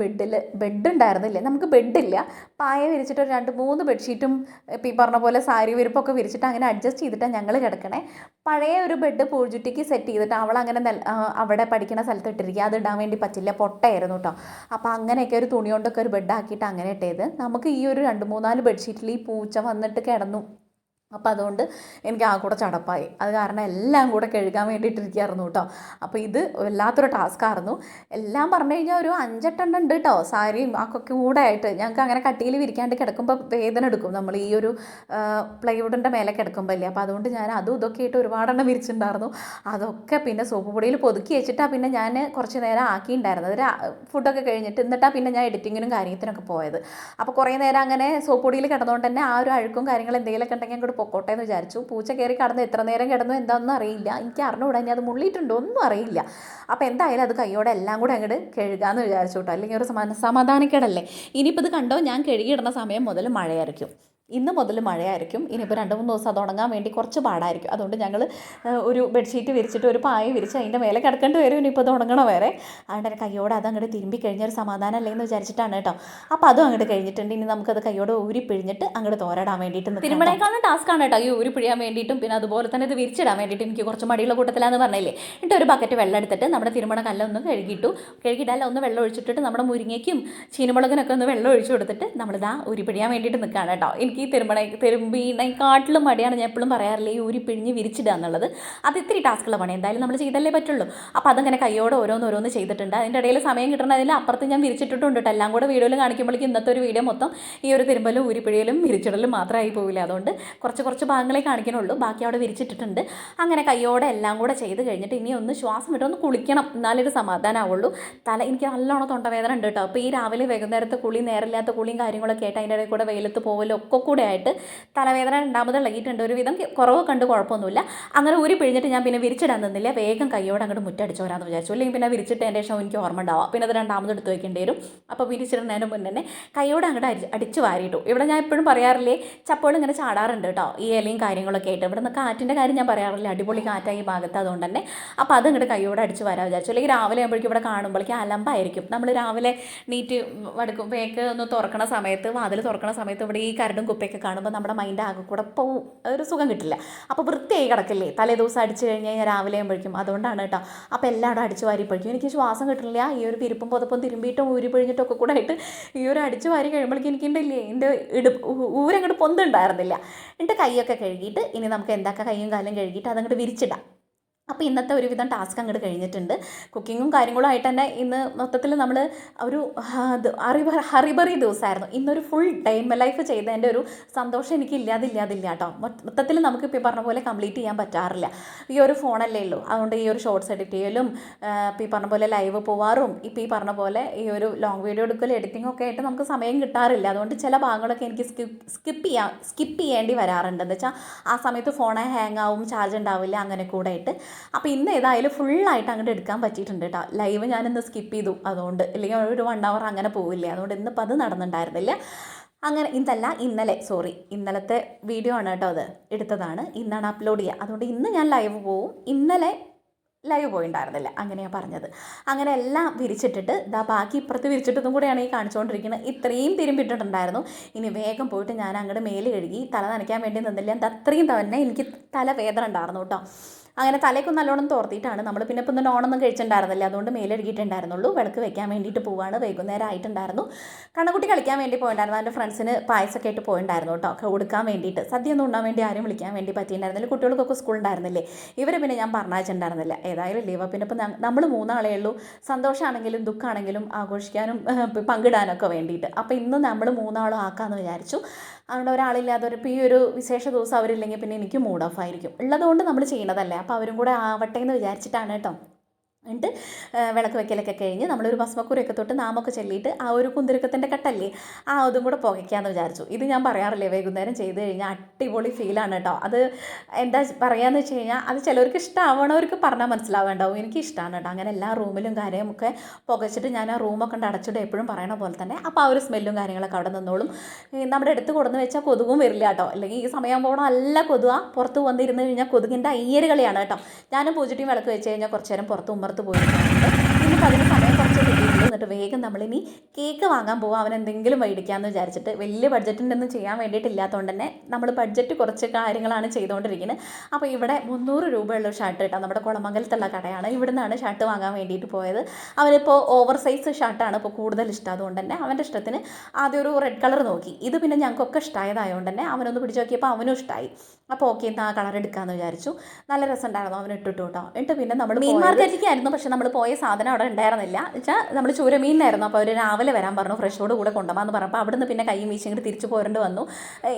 ബെഡ് ഉണ്ടായിരുന്നില്ലേ, നമുക്ക് ബെഡില്ല, പായ വിരിച്ചിട്ട് ഒരു 2-3 ബെഡ്ഷീറ്റും ഇപ്പം ഈ പറഞ്ഞ പോലെ സാരി വിരിപ്പൊക്കെ വിരിച്ചിട്ട് അങ്ങനെ അഡ്ജസ്റ്റ് ചെയ്തിട്ടാണ് ഞങ്ങൾ കിടക്കണേ. പഴയ ഒരു ബെഡ് പൂജുട്ടിക്ക് സെറ്റ് ചെയ്തിട്ട് അവളങ്ങനെ അവിടെ പഠിക്കുന്ന സ്ഥലത്ത് ഇട്ടിരിക്കുക. അത് ഇടാൻ വേണ്ടി പറ്റില്ല, പൊട്ടയായിരുന്നു കേട്ടോ. അപ്പോൾ അങ്ങനെയൊക്കെ ഒരു തുണി കൊണ്ടൊക്കെ ഒരു ബെഡാക്കിയിട്ട് അങ്ങനെ ഇട്ടത്. നമുക്ക് ഈ ഒരു 2-3-4 ബെഡ്ഷീറ്റിൽ ഈ പൂച്ച വന്നിട്ട് കിടന്നു. അപ്പോൾ അതുകൊണ്ട് എനിക്ക് ആ കൂടെ ചടപ്പായി. അത് കാരണം എല്ലാം കൂടെ കഴുകാൻ വേണ്ടിയിട്ടിരിക്കുകയായിരുന്നു കേട്ടോ. അപ്പോൾ ഇത് വല്ലാത്തൊരു ടാസ്ക്കായിരുന്നു. എല്ലാം പറഞ്ഞു കഴിഞ്ഞാൽ ഒരു 5-8 എണ്ണം ഉണ്ട് കേട്ടോ, സാരിയും ഒക്കെ കൂടെ ആയിട്ട്. ഞങ്ങൾക്ക് അങ്ങനെ കട്ടിയിൽ വിരിക്കാണ്ട് കിടക്കുമ്പോൾ വേദന എടുക്കും നമ്മൾ ഈ ഒരു പ്ലൈവുഡിൻ്റെ മേലെ കിടക്കുമ്പോൾ അല്ലേ. അപ്പോൾ അതുകൊണ്ട് ഞാൻ അതും ഇതൊക്കെ ആയിട്ട് ഒരുപാടെണ്ണം വിരിച്ചിട്ടുണ്ടായിരുന്നു. അതൊക്കെ പിന്നെ സോപ്പ് പൊടിയിൽ പൊതുക്കി വെച്ചിട്ടാണ് പിന്നെ ഞാൻ കുറച്ച് നേരം ആക്കിയിട്ടുണ്ടായിരുന്നത്. ഫുഡൊക്കെ കഴിഞ്ഞിട്ട് എന്നിട്ടാണ് പിന്നെ ഞാൻ എഡിറ്റിങ്ങിനും കാര്യത്തിനൊക്കെ പോയത്. അപ്പോൾ കുറേ നേരം അങ്ങനെ സോപ്പ് പൊടിയിൽ കിടന്നുകൊണ്ട് തന്നെ ആ ഒരു അഴുക്കും കാര്യങ്ങൾ എന്തെങ്കിലുമൊക്കെ ഉണ്ടെങ്കിൽ അങ്ങോട്ട് പൊക്കോട്ടെ എന്ന് വിചാരിച്ചു. പൂച്ച കയറി കടന്ന് എത്ര നേരം കിടന്നു എന്താണെന്ന് അറിയില്ല, എനിക്ക് അറിഞ്ഞുകൂടാ, ഇനി അത് മുള്ളിയിട്ടുണ്ടോ ഒന്നും അറിയില്ല. അപ്പോൾ എന്തായാലും അത് കൈയോടെ എല്ലാം കൂടെ അങ്ങോട്ട് കഴുകാമെന്ന് വിചാരിച്ചു കേട്ടോ, അല്ലെങ്കിൽ ഒരു സമാധാനക്കേടല്ലേ. ഇനിയിപ്പോൾ ഇത് കണ്ടോ, ഞാൻ കഴുകിയിടുന്ന സമയം മുതൽ മഴയായിരിക്കും. ഇന്ന് മുതൽ മഴയായിരിക്കും. ഇനിയിപ്പോൾ 2-3 ദിവസം അത് ഉണങ്ങാൻ വേണ്ടി കുറച്ച് പാടായിരിക്കും. അതുകൊണ്ട് ഞങ്ങൾ ഒരു ബെഡ്ഷീറ്റ് വിരിച്ചിട്ട് ഒരു പായ വിരിച്ച് അതിൻ്റെ മേലെ കിടക്കേണ്ടി വരും ഇനിയിപ്പോൾ അത് ഉണങ്ങണ വരെ. അതുകൊണ്ട് കൈയോടെ അത് അങ്ങോട്ട് തിരുമ്പി കഴിഞ്ഞ ഒരു സമാധാനം അല്ലേന്ന് വിചാരിച്ചിട്ടാണ് കേട്ടോ. അപ്പോൾ അതും അങ്ങോട്ട് കഴിഞ്ഞിട്ടുണ്ട്. ഇനി നമുക്കത് കൈയോടെ ഊരി പിഴിഞ്ഞിട്ട് അങ്ങോട്ട് തോരടാൻ വേണ്ടിയിട്ട് തിരുമ്പണേക്കാളും ടാസ്ക്കാണ് കേട്ടോ ഈ ഊരി പിഴിയാൻ വേണ്ടിയിട്ടും. പിന്നെ അതുപോലെ തന്നെ ഇത് വിരിച്ചിടാൻ വേണ്ടിയിട്ട് എനിക്ക് കുറച്ച് മടിയുള്ള കൂട്ടത്തിലാന്ന് പറഞ്ഞില്ലേ. എന്നിട്ട് ഒരു ബക്കറ്റ് വെള്ളം എടുത്തിട്ട് നമ്മുടെ തിരുമണ കല്ലൊന്ന് കഴുകിയിട്ടല്ല ഒന്ന് വെള്ളം ഒഴിച്ചിട്ടിട്ട് നമ്മുടെ മുരിങ്ങയ്ക്കും ചീനമുളകിനൊക്കെ ഒന്ന് വെള്ളം ഒഴിച്ചു കൊടുത്തിട്ട് നമ്മളിതാ ഊരി പിഴിയാൻ വേണ്ടിയിട്ട് നിൽക്കുകയാണ് കേട്ടോ. എനിക്ക് ഈ തിരുമ്പീനെക്കാട്ടിലും മടിയാണ്, ഞാൻ എപ്പോഴും പറയാറില്ല ഈ ഊരി പിഴിഞ്ഞ് വിരിച്ചിടുക എന്നുള്ളത്. അത് ഇത്തിരി ടാസ്ക്കുള്ള പണി, എന്തായാലും നമ്മൾ ചെയ്തല്ലേ പറ്റുള്ളൂ. അപ്പോൾ അതങ്ങനെ കൈയോടെ ഓരോന്ന് ചെയ്തിട്ടുണ്ട്. അതിൻ്റെ ഇടയിൽ സമയം കിട്ടണതിൽ അപ്പുറത്ത് ഞാൻ വിരിച്ചിട്ടിട്ടുണ്ട് കേട്ടോ. എല്ലാം കൂടെ വീഡിയോയിൽ കാണിക്കുമ്പോഴേക്കും ഇന്നത്തെ ഒരു വീഡിയോ മൊത്തം ഈ ഒരു തിരുമ്പലും ഊരിപ്പിഴിയലും വിരിച്ചിടലും മാത്രമായി പോവില്ല. അതുകൊണ്ട് കുറച്ച് ഭാഗങ്ങളെ കാണിക്കണുള്ളൂ, ബാക്കി അവിടെ വിരിച്ചിട്ടിട്ടുണ്ട്. അങ്ങനെ കൈയോടെ എല്ലാം കൂടെ ചെയ്ത് കഴിഞ്ഞിട്ട് ഇനി ഒന്ന് ശ്വാസം വിട്ടൊന്ന് കുളിക്കണം, എന്നാലൊരു സമാധാനമാവുള്ളൂ. എനിക്ക് നല്ലോണം തൊണ്ടവേദന ഉണ്ട് കേട്ടോ. അപ്പോൾ ഈ രാവിലെ വൈകുന്നേരത്തെ കുളി, നേരമില്ലാത്ത കുളിയും കാര്യങ്ങളൊക്കെ ആയിട്ട് അതിൻ്റെ ഇടയിൽ കൂടെ വെയിലത്ത് പോകലും ഒക്കെ കൂടെ ആയിട്ട് തലവേദന 2ാമത് ഇളകിയിട്ടുണ്ട്. ഒരുവിധം കുറവ് കണ്ട് കുഴപ്പമൊന്നുമില്ല. അങ്ങനെ ഊരി പിഴിഞ്ഞിട്ട് ഞാൻ പിന്നെ വിരിച്ചിടാൻ നിന്നില്ല, വേഗം കൈയോടെ അങ്ങോട്ട് മുറ്റടിച്ചോരാന്ന് വിചാരിച്ചു. അല്ലെങ്കിൽ പിന്നെ വിരിച്ചിട്ട് എൻ്റെ ശേഷം എനിക്ക് ഓർമ്മ ഉണ്ടാവാം, പിന്നെ അത് 2ാമത് എടുത്ത് വയ്ക്കേണ്ടി വരും. അപ്പോൾ വിരിച്ചിടുന്നതിന് മുന്നേ തന്നെ കൈയോടെ അങ്ങോട്ട് അടിച്ച് വാരിയിട്ടു. ഇവിടെ ഞാൻ എപ്പോഴും പറയാറില്ലേ, ചപ്പോഴും ഇങ്ങനെ ചാടാറുണ്ട് കേട്ടോ ഈ ഇലയും കാര്യങ്ങളൊക്കെ ആയിട്ട്. ഇവിടെ നിന്ന് കാറ്റിൻ്റെ കാര്യം ഞാൻ പറയാറില്ല, അടിപൊളി കാറ്റായി ഈ ഭാഗത്ത്. അതുകൊണ്ട് തന്നെ അപ്പോൾ അത് ഇങ്ങോട്ട് കൈയോടെ അടിച്ച് വരാൻ വിചാരിച്ചു. അല്ലെങ്കിൽ രാവിലെ ആകുമ്പോഴേക്കും ഇവിടെ കാണുമ്പോഴേക്കും അലമ്പായിരിക്കും. നമ്മൾ രാവിലെ നീറ്റ് വടുക്കും വേക്ക് ഒന്ന് തുറക്കണ സമയത്ത്, വാതിൽ തുറക്കണ സമയത്ത് ഇവിടെ ഈ കരടും കുപ്പയൊക്കെ കാണുമ്പോൾ നമ്മുടെ മൈൻഡ് ആകെ കൂടെ പോവും, ഒരു സുഖം കിട്ടില്ല. അപ്പോൾ വൃത്തിയായി കിടക്കില്ലേ തലേ ദിവസം അടിച്ച് കഴിഞ്ഞ് കഴിഞ്ഞാൽ രാവിലെ ആകുമ്പോഴേക്കും. അതുകൊണ്ടാണ് കേട്ടോ. അപ്പോൾ എല്ലാവരും അടിച്ച് വാരിപ്പോഴേക്കും എനിക്ക് ശ്വാസം കിട്ടില്ല. ഈ ഒരു പിരിപ്പും പുതപ്പും തിരുമ്പിയിട്ടും ഊരി പിഴിഞ്ഞിട്ടൊക്കെ കൂടെ ആയിട്ട് ഈ ഒരു അടിച്ച് വാരി കഴിയുമ്പോഴേക്കും എനിക്കുണ്ടല്ലേ എൻ്റെ ഊരങ്ങോട്ട് പൊന്തുണ്ടായിരുന്നില്ല. എന്നിട്ട് കൈയൊക്കെ കഴുകിയിട്ട് ഇനി നമുക്ക് എന്താക്കുക, കൈയും കാലും കഴുകിയിട്ട് അതങ്ങോട്ട് വിരിച്ചിടാം. അപ്പോൾ ഇന്നത്തെ ഒരുവിധം ടാസ്ക് അങ്ങോട്ട് കഴിഞ്ഞിട്ടുണ്ട്. കുക്കിങ്ങും കാര്യങ്ങളും ആയിട്ട് തന്നെ ഇന്ന് മൊത്തത്തിൽ നമ്മൾ ഒരു ഹറിബറി ദിവസമായിരുന്നു. ഇന്നൊരു full day in my life ചെയ്തതിൻ്റെ ഒരു സന്തോഷം എനിക്ക് ഇല്ലാതില്ല കേട്ടോ. മൊത്തത്തിൽ നമുക്ക് ഇപ്പോൾ പറഞ്ഞ പോലെ കംപ്ലീറ്റ് ചെയ്യാൻ പറ്റാറില്ല. ഈ ഒരു ഫോണല്ലേ ഉള്ളൂ, അതുകൊണ്ട് ഈ ഒരു ഷോർട്സ് എഡിറ്റ് ചെയ്യലും ഇപ്പോൾ ഈ പറഞ്ഞ പോലെ ലൈവ് പോവാറും ഇപ്പോൾ ഈ പറഞ്ഞ പോലെ ഈ ഒരു ലോങ് വീഡിയോ എടുക്കലും എഡിറ്റിംഗ് ഒക്കെ ആയിട്ട് നമുക്ക് സമയം കിട്ടാറില്ല. അതുകൊണ്ട് ചില ഭാഗങ്ങളൊക്കെ എനിക്ക് സ്കിപ്പ് ചെയ്യേണ്ടി വരാറുണ്ട്. എന്ന് വെച്ചാൽ ആ സമയത്ത് ഫോണെ ഹാങ് ആവും, ചാർജ് ഉണ്ടാവില്ല, അങ്ങനെ കൂടെ ആയിട്ട്. അപ്പോൾ ഇന്ന് ഏതായാലും ഫുള്ളായിട്ട് അങ്ങോട്ട് എടുക്കാൻ പറ്റിയിട്ടുണ്ട് കേട്ടോ. ലൈവ് ഞാനിന്ന് സ്കിപ്പ് ചെയ്തു, അതുകൊണ്ട് അല്ലെങ്കിൽ ഒരു 1 hour അങ്ങനെ പോവില്ലേ. അതുകൊണ്ട് ഇന്നിപ്പോൾ അത് നടന്നിട്ടുണ്ടായിരുന്നില്ല. അങ്ങനെ ഇന്നലത്തെ വീഡിയോ ആണ് കേട്ടോ, അത് എടുത്തതാണ്, ഇന്നാണ് അപ്ലോഡ് ചെയ്യുക. അതുകൊണ്ട് ഇന്ന് ഞാൻ ലൈവ് പോവും, ഇന്നലെ ലൈവ് പോയിണ്ടായിരുന്നില്ല, അങ്ങനെയാണ് പറഞ്ഞത്. അങ്ങനെ എല്ലാം വിരിച്ചിട്ടിട്ട് ബാക്കി ഇപ്പുറത്ത് വിരിച്ചിട്ടതും കൂടെയാണ് ഈ കാണിച്ചുകൊണ്ടിരിക്കുന്നത്. ഇത്രയും തിരുമ്പിട്ടിട്ടുണ്ടായിരുന്നു. ഇനി വേഗം പോയിട്ട് ഞാൻ അങ്ങോട്ട് മേല് കഴുകി തല നനയ്ക്കാൻ വേണ്ടി നിന്നില്ല. അത്രയും തന്നെ എനിക്ക് തലവേദന ഉണ്ടായിരുന്നു കേട്ടോ. അങ്ങനെ തലയ്ക്കൊന്ന് നല്ലോണം തോർത്തിയിട്ടാണ് നമ്മൾ പിന്നെ ഇപ്പം ഇന്ന് നോണൊന്നും കഴിച്ചിട്ടുണ്ടായിരുന്നില്ല, അതുകൊണ്ട് മേലെഴുകിയിട്ടുണ്ടായിരുന്നുള്ളൂ. വിളക്ക് വെക്കാൻ വേണ്ടിയിട്ട് പോവാണ്. വൈകുന്നേരം ആയിട്ടുണ്ടായിരുന്നു. കണ്ണക്കുട്ടി കളിക്കാൻ വേണ്ടി പോയിട്ടുണ്ടായിരുന്നു. എൻ്റെ ഫ്രണ്ട്സിന് പായസമൊക്കെ ആയിട്ട് പോയിട്ടുണ്ടായിരുന്നു കേട്ടോ, കൊടുക്കാൻ വേണ്ടിയിട്ട്. സദ്യ ഒന്നും ഉണ്ണാൻ വേണ്ടി ആരും വിളിക്കാൻ വേണ്ടി പറ്റിയിട്ടുണ്ടായിരുന്നില്ല. കുട്ടികൾക്കൊക്കെ സ്കൂൾ ഉണ്ടായിരുന്നില്ലേ. ഇവരെ പിന്നെ ഞാൻ പറഞ്ഞയച്ചിട്ടുണ്ടായിരുന്നില്ല. ഏതായാലും ലീവ്. പിന്നെ ഇപ്പം നമ്മൾ 3 ആളേ ഉള്ളൂ. സന്തോഷമാണെങ്കിലും ദുഃഖമാണെങ്കിലും ആഘോഷിക്കാനും പങ്കിടാനൊക്കെ വേണ്ടിയിട്ട്. അപ്പോൾ ഇന്ന് നമ്മൾ 3 ആളും ആക്കാമെന്ന് വിചാരിച്ചു. അതുകൊണ്ട് ഒരാളില്ലാത്തവരിപ്പോൾ ഈ ഒരു വിശേഷ ദിവസം അവരില്ലെങ്കിൽ പിന്നെ എനിക്ക് മൂഡ് ഓഫ് ആയിരിക്കും. ഉള്ളതുകൊണ്ട് നമ്മൾ ചെയ്യണതല്ലേ, അപ്പോൾ അവരും കൂടെ ആവട്ടെ എന്ന് വിചാരിച്ചിട്ടാണ് കേട്ടോ. എന്നിട്ട് വിളക്ക് വെക്കലൊക്കെ കഴിഞ്ഞ് നമ്മളൊരു ഭസ്മക്കുറിയൊക്കെ തൊട്ട് നാമൊക്കെ ചൊല്ലിയിട്ട് ആ ഒരു കുന്തിരുക്കത്തിൻ്റെ കട്ടല്ലേ അതും കൂടെ പുകയ്ക്കാമെന്ന് വിചാരിച്ചു. ഇത് ഞാൻ പറയാറില്ലേ, വൈകുന്നേരം ചെയ്ത് കഴിഞ്ഞാൽ അടിപൊളി ഫീലാണ് കേട്ടോ. അത് എന്താ പറയുകയെന്ന് വെച്ച് കഴിഞ്ഞാൽ അത് ചിലവർക്ക് ഇഷ്ടമാവണവർക്ക് പറഞ്ഞാൽ മനസ്സിലാവേണ്ടാവും. എനിക്ക് ഇഷ്ടമാണ് കേട്ടോ. അങ്ങനെ എല്ലാ റൂമിലും കാര്യമൊക്കെ പുകച്ചിട്ട് ഞാൻ ആ റൂമൊക്കെ ഉണ്ട് അടച്ചിട്ട് എപ്പോഴും പറയണ പോലെ തന്നെ. അപ്പോൾ ആ ഒരു സ്മെല്ലും കാര്യങ്ങളൊക്കെ അവിടെ നിന്നോളും. നമ്മുടെ അടുത്ത് കൊടുന്ന് വെച്ചാൽ കൊതുകും വരില്ല കേട്ടോ. അല്ലെങ്കിൽ ഈ സമയമാകുമ്പോൾ നല്ല കൊതുകാണ്. പുറത്ത് വന്നിരുന്ന് കഴിഞ്ഞാൽ കൊതുകിൻ്റെ അയ്യര് കളിയാണ് കേട്ടോ. ഞാനും പൂജിട്ടിയും വിളക്ക് വെച്ച് കഴിഞ്ഞാൽ കുറച്ച് നേരം പുറത്ത് പോയിട്ടുണ്ടായിരുന്നു. ഇന്നിപ്പോൾ അതിന് സമയം കുറച്ച് കിട്ടിയിട്ടുള്ളൂ. എന്നിട്ട് വേഗം നമ്മളിനി കേക്ക് വാങ്ങാൻ പോകാം. അവൻ എന്തെങ്കിലും മേടിക്കാമെന്ന് വിചാരിച്ചിട്ട്. വലിയ ബഡ്ജറ്റിൻ്റെ ഒന്നും ചെയ്യാൻ വേണ്ടിയിട്ടില്ലാത്തതുകൊണ്ട് തന്നെ നമ്മൾ ബഡ്ജറ്റ് കുറച്ച് കാര്യങ്ങളാണ് ചെയ്തുകൊണ്ടിരിക്കുന്നത്. അപ്പോൾ ഇവിടെ 300 രൂപയുള്ളൊരു ഷർട്ട് കേട്ടോ, നമ്മുടെ കുളമംഗലത്തുള്ള കടയാണ്. ഇവിടെ നിന്നാണ് ഷർട്ട് വാങ്ങാൻ വേണ്ടിയിട്ട് പോയത്. അവനിപ്പോൾ ഓവർ സൈസ് ഷർട്ടാണ് ഇപ്പോൾ കൂടുതൽ ഇഷ്ടം. അതുകൊണ്ട് തന്നെ അവൻ്റെ ഇഷ്ടത്തിന് ആദ്യം ഒരു റെഡ് കളർ നോക്കി. ഇത് പിന്നെ ഞങ്ങൾക്കൊക്കെ ഇഷ്ടമായതായതുകൊണ്ട് തന്നെ അവനൊന്ന് പിടിച്ച് നോക്കിയപ്പോൾ അവനും ഇഷ്ടമായി. അപ്പോൾ ഓക്കെ എന്നാൽ ആ കളർ എടുക്കാമെന്ന് വിചാരിച്ചു. നല്ല രസമുണ്ടായിരുന്നു, അവൻ ഇട്ടിട്ട് കേട്ടോ. എന്നിട്ട് പിന്നെ നമ്മൾ മീൻ മാർക്കറ്റിലേക്കായിരുന്നു. പക്ഷെ നമ്മൾ പോയ സാധനം അവിടെ ഉണ്ടായിരുന്നില്ല. വെച്ചാൽ നമ്മൾ ചൂരമീനായിരുന്നു. അപ്പോൾ അവർ രാവിലെ വരാൻ പറഞ്ഞു, ഫ്രഷോട് കൂടെ കൊണ്ടുപോകാമെന്ന് പറഞ്ഞപ്പോൾ അവിടെ നിന്ന് പിന്നെ കൈയും വീശി ഇങ്ങോട്ട് തിരിച്ചു പോരേണ്ടി വന്നു.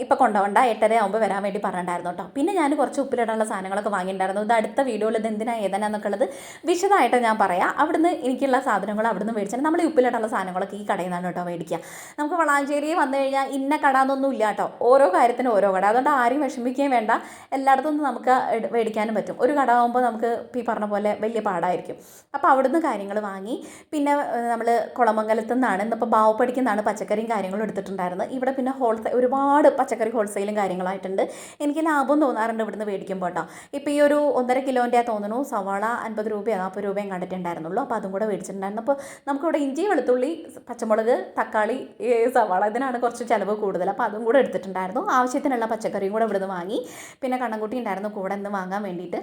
ഇപ്പോൾ കൊണ്ടുപോകണ്ട, 8:30 ആകുമ്പോൾ വരാൻ വേണ്ടി പറഞ്ഞിട്ടുണ്ടായിരുന്നു കേട്ടോ. പിന്നെ ഞാൻ കുറച്ച് ഉപ്പിലിടാനുള്ള സാധനങ്ങളൊക്കെ വാങ്ങിയിട്ടുണ്ടായിരുന്നു. ഇത് അടുത്ത വീഡിയോയിൽ ഇത് എന്തിനാ ഏതാണെന്നൊക്കെ ഉള്ളത് വിശദമായിട്ട് ഞാൻ പറയാം. അവിടുന്ന് എനിക്കുള്ള സാധനങ്ങൾ അവിടുന്ന് മേടിച്ചാൽ നമ്മൾ ഈ ഉപ്പിലിടാനുള്ള സാധനങ്ങളൊക്കെ ഈ കടയിൽ നിന്നാണ് കേട്ടോ മേടിക്കുക. നമുക്ക് വളാഞ്ചേരി വന്നു കഴിഞ്ഞാൽ ഇന്ന കട എന്നൊന്നും ഇല്ല കേട്ടോ. ഓരോ കാര്യത്തിനും ഓരോ കട. അതുകൊണ്ട് ആരെയും വിഷമിക്കുകയും വേണ്ട, എല്ലായിടത്തും നിന്ന് നമുക്ക് മേടിക്കാനും പറ്റും. ഒരു കട ആകുമ്പോൾ നമുക്ക് ഈ പറഞ്ഞ പോലെ വലിയ പാടായിരിക്കും. അപ്പോൾ അവിടുന്ന് കാര്യങ്ങൾ വാങ്ങി. പിന്നെ നമ്മൾ കുളമംഗലത്തു നിന്നാണ്, ഇന്നിപ്പോൾ ബാവപ്പടിക്ക് നിന്നാണ് പച്ചക്കറിയും കാര്യങ്ങളും എടുത്തിട്ടുണ്ടായിരുന്നത്. ഇവിടെ പിന്നെ ഒരുപാട് പച്ചക്കറി ഹോൾസെയിലും കാര്യങ്ങളായിട്ടുണ്ട്. എനിക്ക് ലാഭം തോന്നാറുണ്ട് ഇവിടുന്ന് മേടിക്കുമ്പോൾ കേട്ടോ. ഇപ്പോൾ ഈ ഒരു 1.5 കിലോൻ്റെ തോന്നുന്നു സവാള 50 രൂപയോ 40 രൂപയും കണ്ടിട്ടുണ്ടായിരുന്നുള്ളൂ. അപ്പോൾ അതും കൂടെ മേടിച്ചിട്ടുണ്ടായിരുന്നു. അപ്പോൾ നമുക്കിവിടെ ഇഞ്ചി, വെളുത്തുള്ളി, പച്ചമുളക്, തക്കാളി, സവാള ഇതിനാണ് കുറച്ച് ചിലവ് കൂടുതൽ. അപ്പോൾ അതും കൂടെ എടുത്തിട്ടുണ്ടായിരുന്നു. ആവശ്യത്തിനുള്ള പച്ചക്കറിയും കൂടെ ഇവിടുന്ന് വാങ്ങി. പിന്നെ കണ്ണൻകുട്ടി ഉണ്ടായിരുന്നു കൂടെ നിന്ന് വാങ്ങാൻ വേണ്ടിയിട്ട്.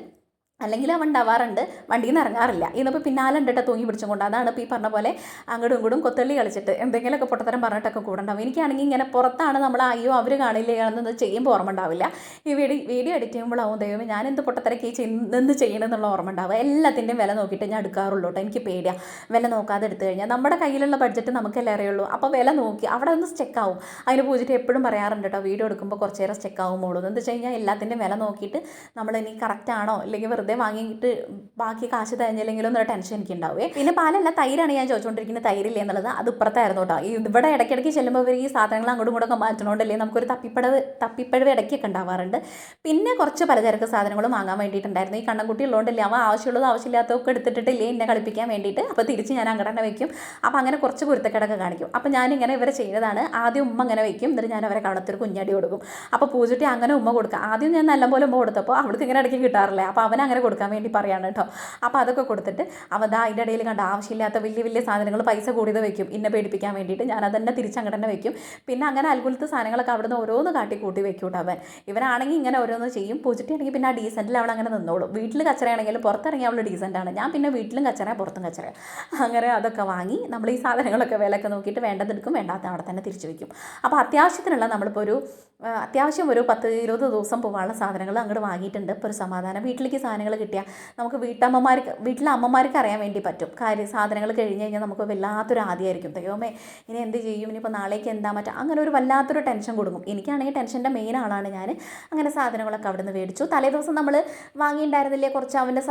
അല്ലെങ്കിൽ അവൻ ഉണ്ടാവാറുണ്ട്, വണ്ടിയിൽ നിന്ന് ഇറങ്ങാറില്ല. ഇന്നിപ്പോൾ പിന്നാലെ ഉണ്ടിട്ട് തൂങ്ങി പിടിച്ചും കൊണ്ട്. അതാണ് ഇപ്പോൾ ഈ പറഞ്ഞ പോലെ അങ്ങോട്ടും ഇങ്ങോട്ടും കൊത്തള്ളി കളിച്ചിട്ട് എന്തെങ്കിലുമൊക്കെ പൊട്ടത്തരം പറഞ്ഞിട്ടൊക്കെ കൂടെ ഉണ്ടാവും. എനിക്കാണെങ്കിൽ ഇങ്ങനെ പുറത്താണ് നമ്മൾ അയ്യോ അവർ കാണില്ലയാണെന്ന് ചെയ്യുമ്പോൾ ഓർമ്മ ഉണ്ടാവില്ല. ഈ വീഡിയോ എഡിറ്റ് ചെയ്യുമ്പോഴാവും ദൈവമേ ഞാൻ എന്ത് പൊട്ടത്തരക്ക് നിന്ന് ചെയ്യണമെന്നുള്ള ഓർമ്മ ഉണ്ടാവുക. എല്ലാത്തിൻ്റെയും വില നോക്കിയിട്ട് ഞാൻ എടുക്കാറുള്ളൂ കേട്ടോ. എനിക്ക് പേടിയാണ് വില നോക്കാതെ എടുത്തു കഴിഞ്ഞാൽ. നമ്മുടെ കയ്യിലുള്ള ബഡ്ജറ്റ് നമുക്കല്ലേ അറിയുള്ളൂ. അപ്പോൾ വില നോക്കി അവിടെ ഒന്ന് സ്റ്റെക്കാവും. അതിന് പൂജിട്ട് എപ്പോഴും പറയാറുണ്ട് കേട്ടോ, വീഡിയോ എടുക്കുമ്പോൾ കുറച്ച് നേരം സ്റ്റെക്കാവുമ്പോളൂ. എന്താ വെച്ച് കഴിഞ്ഞാൽ എല്ലാത്തിൻ്റെയും വില നോക്കിയിട്ട് നമ്മൾ ഇനി കറക്റ്റ് ആണോ അല്ലെങ്കിൽ വെറുതെ വാങ്ങിയിട്ട് ബാക്കി കാശ് തരഞ്ഞില്ലെങ്കിലും എന്നൊരു ടെൻഷൻ എനിക്ക് ഉണ്ടാവുകയെ. പിന്നെ പാലല്ല, തൈരാണ് ഞാൻ ചോദിച്ചുകൊണ്ടിരിക്കുന്നത്. തൈരില്ലേ എന്നുള്ളത് അത് ഇപ്പുറത്തായിരുന്നു കേട്ടോ. ഇവിടെ ഇടയ്ക്കിടയ്ക്ക് ചെല്ലുമ്പോൾ ഇവർ ഈ സാധനങ്ങൾ അങ്ങോട്ടും ഇങ്ങോട്ടൊക്കെ മാറ്റണോണ്ടല്ലേ നമുക്കൊരു തപ്പിപ്പഴവ് ഇടയ്ക്കൊക്കെ ഉണ്ടാവാറുണ്ട്. പിന്നെ കുറച്ച് പലചരക്ക് സാധനങ്ങളും വാങ്ങാൻ വേണ്ടിയിട്ടുണ്ടായിരുന്നു. ഈ കണ്ണൻകുട്ടി ഉള്ളതുകൊണ്ടല്ലേ അവൻ ആവശ്യമുള്ളത് ആവശ്യമില്ലാത്തതൊക്കെ എടുത്തിട്ടില്ലേ എന്നെ കളിപ്പിക്കാൻ വേണ്ടിയിട്ട്. അപ്പോൾ തിരിച്ച് ഞാൻ അങ്ങോട്ട് തന്നെ വയ്ക്കും. അപ്പോൾ അങ്ങനെ കുറച്ച് കുരുത്തക്കേടൊക്കെ കാണിക്കും. അപ്പോൾ ഞാനിങ്ങനെ ഇവരെ ചെയ്യുന്നതാണ്. ആദ്യം ഉമ്മ അങ്ങനെ വയ്ക്കും, എന്നിട്ട് ഞാൻ അവരെ കവളത്തൊരു കുഞ്ഞടി കൊടുക്കും. അപ്പോൾ പൂജട്ടി അങ്ങനെ ഉമ്മ കൊടുക്കുക. ആദ്യം ഞാൻ നല്ലപോലെ ഉമ്മ കൊടുത്തപ്പോൾ അവൾക്ക് ഇങ്ങനെ ഇടയ്ക്ക് കിട്ടാറില്ല. അപ്പോൾ അവൻ അങ്ങനെ കൊടുക്കാൻ വേണ്ടി പറയാണ് കേട്ടോ. അപ്പോൾ അതൊക്കെ കൊടുത്തിട്ട് അവൻ അതിൻ്റെ ഇടയിൽ കണ്ട ആവശ്യമില്ലാത്ത വലിയ വലിയ സാധനങ്ങൾ പൈസ കൂടിയത് വയ്ക്കും എന്നെ പേടിപ്പിക്കാൻ വേണ്ടിയിട്ട്. ഞാൻ അതന്നെ തിരിച്ചങ്ങോട്ട് തന്നെ വയ്ക്കും. പിന്നെ അങ്ങനെ അത്ഭുതത്തെ സാധനങ്ങളൊക്കെ അവിടുന്ന് ഓരോന്ന് കാട്ടി കൂട്ടി വെക്കൂട്ടോ അവൻ. ഇവനാണെങ്കിൽ ഇങ്ങനെ ഓരോന്ന് ചെയ്യും. പൂജട്ടി ആണെങ്കിൽ പിന്നെ ആ ഡീസൻറ്റിൽ അവൾ അങ്ങനെ നിന്നോളും. വീട്ടിൽ കച്ചറയാണെങ്കിലും പുറത്തിറങ്ങി അവൾ ഡീസൻ്റാണ്. ഞാൻ പിന്നെ വീട്ടിലും കച്ചറ പുറത്തും കച്ചറ. അങ്ങനെ അതൊക്കെ വാങ്ങി നമ്മൾ ഈ സാധനങ്ങളൊക്കെ വിലയൊക്കെ നോക്കിയിട്ട് വേണ്ടതെടുക്കും, വേണ്ടാത്ത അവിടെ തന്നെ തിരിച്ചു വയ്ക്കും. അപ്പോൾ അത്യാവശ്യത്തിനുള്ള നമ്മളിപ്പോൾ അത്യാവശ്യം ഒരു 10-20 ദിവസം പോകാനുള്ള സാധനങ്ങൾ അങ്ങോട്ട് വാങ്ങിയിട്ടുണ്ട്. ഇപ്പോൾ ഒരു സമാധാനം. വീട്ടിലേക്ക് സാധനങ്ങൾ കിട്ടിയാൽ നമുക്ക് വീട്ടിലെ അമ്മമാർക്ക് അറിയാൻ വേണ്ടി പറ്റും. സാധനങ്ങൾ കഴിഞ്ഞ് കഴിഞ്ഞാൽ നമുക്ക് വല്ലാത്തൊരു ആദ്യമായിരിക്കും. ദൈവമേ ഇനി എന്ത് ചെയ്യും, ഇനിയിപ്പോൾ നാളേക്ക് എന്താ മറ്റേ അങ്ങനെ ഒരു വല്ലാത്തൊരു ടെൻഷൻ കൊടുക്കും. എനിക്കാണെങ്കിൽ ടെൻഷൻ്റെ മെയിൻ ആളാണ് ഞാൻ. അങ്ങനെ സാധനങ്ങളൊക്കെ അവിടെ നിന്ന് മേടിച്ചു. തലേദിവസം നമ്മൾ വാങ്ങിയിട്ടുണ്ടായിരുന്നില്ലേ കുറച്ച് അവൻ്റെ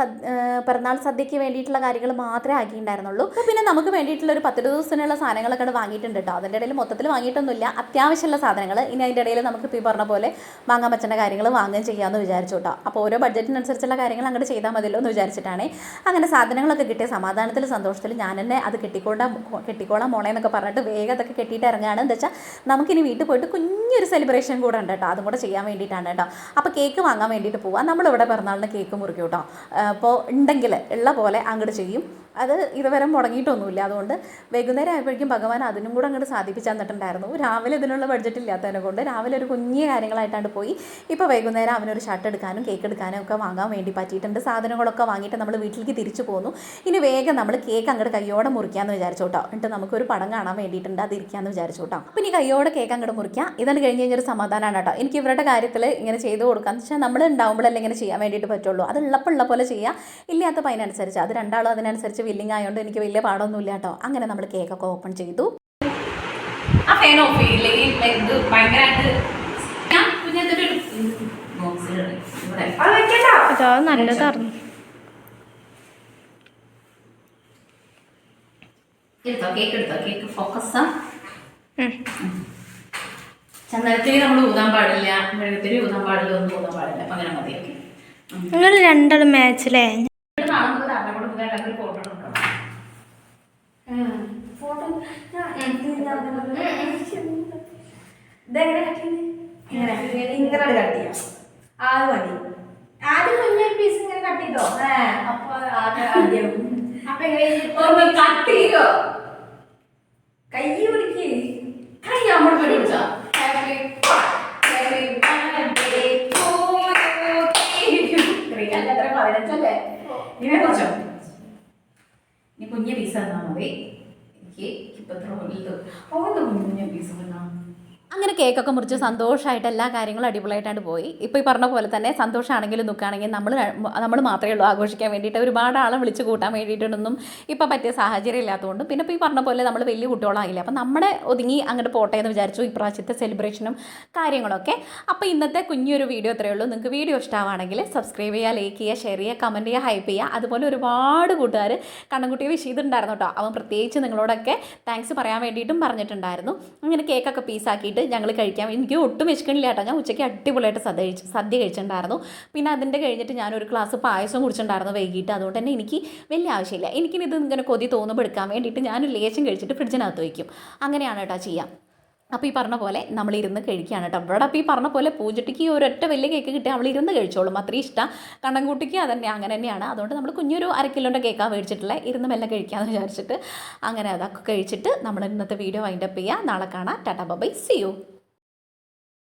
പിറന്നാൾ സദ്യയ്ക്ക് വേണ്ടിയിട്ടുള്ള കാര്യങ്ങൾ മാത്രമേ ആക്കിയിട്ടുണ്ടായിരുന്നുള്ളൂ. പിന്നെ നമുക്ക് വേണ്ടിയിട്ടുള്ള ഒരു 10 ദിവസത്തിനുള്ള സാധനങ്ങളൊക്കെ അവിടെ വാങ്ങിയിട്ടുണ്ട് കേട്ടോ. അതിൻ്റെ ഇടയിൽ മൊത്തത്തിൽ വാങ്ങിയിട്ടൊന്നുമില്ല, അത്യാവശ്യമുള്ള സാധനങ്ങൾ. ഇനി അതിൻ്റെ ഇടയിൽ നമുക്ക് ഇപ്പോൾ ഈ പറഞ്ഞ പോലെ വാങ്ങാൻ പറ്റുന്ന കാര്യങ്ങൾ വാങ്ങുകയും ചെയ്യാമെന്ന് വിചാരിച്ചു കേട്ടോ. അപ്പോൾ ഓരോ ബഡ്ജറ്റിനനുസരിച്ചുള്ള കാര്യങ്ങൾ അങ്ങോട്ട് ചെയ്താൽ മതിയല്ലോ എന്ന് വിചാരിച്ചിട്ടാണ്. അങ്ങനെ സാധനങ്ങളൊക്കെ കിട്ടിയ സമാധാനത്തിൽ സന്തോഷത്തിൽ ഞാൻ തന്നെ അത് കെട്ടിക്കോളാം മോളെ എന്നൊക്കെ പറഞ്ഞിട്ട് വേഗം അതൊക്കെ കെട്ടിയിട്ട് ഇറങ്ങുകയാണ്. എന്താ വെച്ചാൽ നമുക്കിനി വീട്ടിൽ പോയിട്ട് കുഞ്ഞൊരു സെലിബ്രേഷൻ കൂടെ ഉണ്ട് കേട്ടോ. അതും കൂടെ ചെയ്യാൻ വേണ്ടിയിട്ടാണ് കേട്ടോ. അപ്പോൾ കേക്ക് വാങ്ങാൻ വേണ്ടിയിട്ട് പോവാം. നമ്മളിവിടെ പിറന്നാളിന് കേക്ക് മുറിക്കും കേട്ടോ. അപ്പോൾ ഉണ്ടെങ്കിൽ ഉള്ള പോലെ അങ്ങോട്ട് ചെയ്യും. അത് ഇതുവരെ മുടങ്ങിയിട്ടൊന്നുമില്ല. അതുകൊണ്ട് വൈകുന്നേരം ആയപ്പോഴേക്കും ഭഗവാൻ അതിനും കൂടെ അങ്ങോട്ട് സാധിപ്പിച്ചു തന്നിട്ടുണ്ടായിരുന്നു. രാവിലെ ഇതിനുള്ള ബഡ്ജറ്റ് ഇല്ലാത്തതിനെ കൊണ്ട് രാവിലെ ഒരു കുഞ്ഞു കാര്യങ്ങളായിട്ടാണ് പോയി. ഇപ്പോൾ വൈകുന്നേരം അവനൊരു ഷർട്ട് എടുക്കാനും കേക്ക് എടുക്കാനും ഒക്കെ വാങ്ങാൻ വേണ്ടി പറ്റിയിട്ടുണ്ട്. സാധനങ്ങളൊക്കെ വാങ്ങിയിട്ട് നമ്മൾ വീട്ടിലേക്ക് തിരിച്ചു പോന്നു. ഇനി വേഗം നമ്മൾ കേക്ക് അങ്ങോട്ട് കയ്യോടെ മുറിക്കാമെന്ന് വിചാരിച്ചു കേട്ടോ. എന്നിട്ട് നമുക്കൊരു പടം കാണാൻ വേണ്ടിയിട്ടുണ്ട്, അത് ഇരിക്കാമെന്ന് വിചാരിച്ചു കേട്ടോ. അപ്പോൾ ഇനി കയ്യോടെ കേക്ക് അങ്ങോട്ട് മുറിക്കാം. ഇതാണ് കഴിഞ്ഞ് കഴിഞ്ഞൊരു സമാധാനമാണ് കേട്ടോ. എനിക്ക് ഇവരുടെ കാര്യത്തിൽ ഇങ്ങനെ ചെയ്ത് കൊടുക്കാം എന്ന് വെച്ചാൽ നമ്മൾ ഉണ്ടാകുമ്പോഴല്ലേ ഇങ്ങനെ ചെയ്യാൻ വേണ്ടിയിട്ട് പറ്റുള്ളൂ. അത് ഉള്ള പോലെ ചെയ്യുക, ഇല്ലാത്തപ്പോൾ അതിനനുസരിച്ച്. അത് രണ്ടാളും അതിനനുസരിച്ച് വില്ലിങ് ആയതുകൊണ്ട് എനിക്ക് വലിയ പാടൊന്നുമില്ല കേട്ടോ. അങ്ങനെ നമ്മൾ കേക്കൊക്കെ ഓപ്പൺ ചെയ്തു. ആ ഫാൻ ഓഫ് ചെയ്യില്ലെങ്കിൽ ഇത് ഭയങ്കരമായിട്ട് നല്ലതായിരുന്നു. Cake focus. ചന്ദനത്തിരി നമ്മൾ ഊതാൻ പാടില്ല, മെഴുകുതിരി ഊതാൻ പാടില്ല, ഒന്നും ഊതാൻ പാടില്ല. അപ്പം അങ്ങനെ മതി. നിങ്ങൾ രണ്ടാളും മാച്ചിലേ ഫോട്ടോ ഇങ്ങനെ കട്ട് ചെയ്യാം. അത് മതി. ആദ്യം കുഞ്ഞൊരു പീസ് ഇങ്ങനെ കട്ട് ചെയ്തോ. അപ്പൊ ആദ്യം അപ്പൊ എങ്ങനെ കട്ട് ചെയ്യോ? കേക്ക് ഇപ്പം എത്ര വലുത് അവളുടെ കുഞ്ഞു പീസ് വേണം. അങ്ങനെ കേക്കൊക്കെ മുറിച്ച് സന്തോഷമായിട്ട് എല്ലാ കാര്യങ്ങളും അടിപൊളിയായിട്ടാണ് പോയി. ഇപ്പോൾ ഈ പറഞ്ഞ പോലെ തന്നെ സന്തോഷമാണെങ്കിലും ദുഃഖമാണെങ്കിലും നമ്മൾ മാത്രമേ ഉള്ളൂ ആഘോഷിക്കാൻ വേണ്ടിയിട്ട്. ഒരുപാട് ആളെ വിളിച്ച് കൂട്ടാൻ വേണ്ടിയിട്ടൊന്നും ഇപ്പോൾ പറ്റിയ സാഹചര്യം ഇല്ലാത്തതുകൊണ്ട് പിന്നെ ഇപ്പോൾ ഈ പറഞ്ഞ പോലെ നമ്മൾ വലിയ കുട്ടികളായില്ല. അപ്പം നമ്മുടെ ഒതുങ്ങി അങ്ങോട്ട് പോട്ടെ എന്ന് വിചാരിച്ചു ഇപ്രാവശ്യത്തെ സെലിബ്രേഷനും കാര്യങ്ങളൊക്കെ. അപ്പോൾ ഇന്നത്തെ കുഞ്ഞൊരു വീഡിയോ അത്രയേ ഉള്ളൂ. നിങ്ങൾക്ക് വീഡിയോ ഇഷ്ടമാണെങ്കിൽ സബ്സ്ക്രൈബ് ചെയ്യുക, ലൈക്ക് ചെയ്യുക, ഷെയർ ചെയ്യുക, കമൻറ്റ് ചെയ്യുക, ഹൈപ്പ് ചെയ്യുക. അതുപോലെ ഒരുപാട് കൂട്ടുകാർ കണ്ണൻകുട്ടിയെ വിഷ് ചെയ്തിട്ടുണ്ടായിരുന്നു കേട്ടോ. അവൻ പ്രത്യേകിച്ച് നിങ്ങളോടൊക്കെ താങ്ക്സ് പറയാൻ വേണ്ടിയിട്ടും പറഞ്ഞിട്ടുണ്ടായിരുന്നു. അങ്ങനെ കേക്കൊക്കെ പീസാക്കിയിട്ട് ഞങ്ങൾ കഴിക്കാൻ എനിക്ക് ഒട്ടും വിശക്കണില്ല കേട്ടോ. ഞാൻ ഉച്ചയ്ക്ക് അടിപൊളിയായിട്ട് സദ്യ കഴിച്ചിട്ടുണ്ടായിരുന്നു. പിന്നെ അതിൻ്റെ കഴിഞ്ഞിട്ട് ഞാനൊരു ഗ്ലാസ് പായസം കുടിച്ചിട്ടുണ്ടായിരുന്നു വൈകിട്ട്. അതുകൊണ്ട് തന്നെ എനിക്ക് വലിയ ആവശ്യമില്ല. എനിക്കിനി ഇത് ഇങ്ങനെ കൊതി തോന്നുമ്പോൾ എടുക്കാൻ വേണ്ടിയിട്ട് ഞാൻ ലേശം കഴിച്ചിട്ട് ഫ്രിഡ്ജിനകത്ത് വയ്ക്കും. അങ്ങനെയാണ് കേട്ടോ ചെയ്യാം. അപ്പോൾ ഈ പറഞ്ഞ പോലെ നമ്മളിരുന്ന് കഴിക്കുകയാണ് കേട്ടോ. ഇവിടെ അപ്പോൾ ഈ പറഞ്ഞ പോലെ പൂജട്ടിക്ക് ഒരൊറ്റ വലിയ കേക്ക് കിട്ടിയാൽ അവൾ ഇരുന്ന് കഴിച്ചോളും. അത്രയും ഇഷ്ടം. കണ്ണൻകുട്ടിക്ക് അതന്നെ അങ്ങനെ തന്നെയാണ്. അതുകൊണ്ട് നമ്മൾ കുഞ്ഞൊരു 1 കിലോൻ്റെ കേക്കാണ് മേടിച്ചിട്ടുള്ളത്. ഇരുന്ന് മെല്ലെ കഴിക്കാമെന്ന് വിചാരിച്ചിട്ട് അങ്ങനെ അതൊക്കെ കഴിച്ചിട്ട് നമ്മൾ ഇന്നത്തെ വീഡിയോ വൈൻഡപ്പ് ചെയ്യുക. നാളെ കാണാം. Tata bye, see U.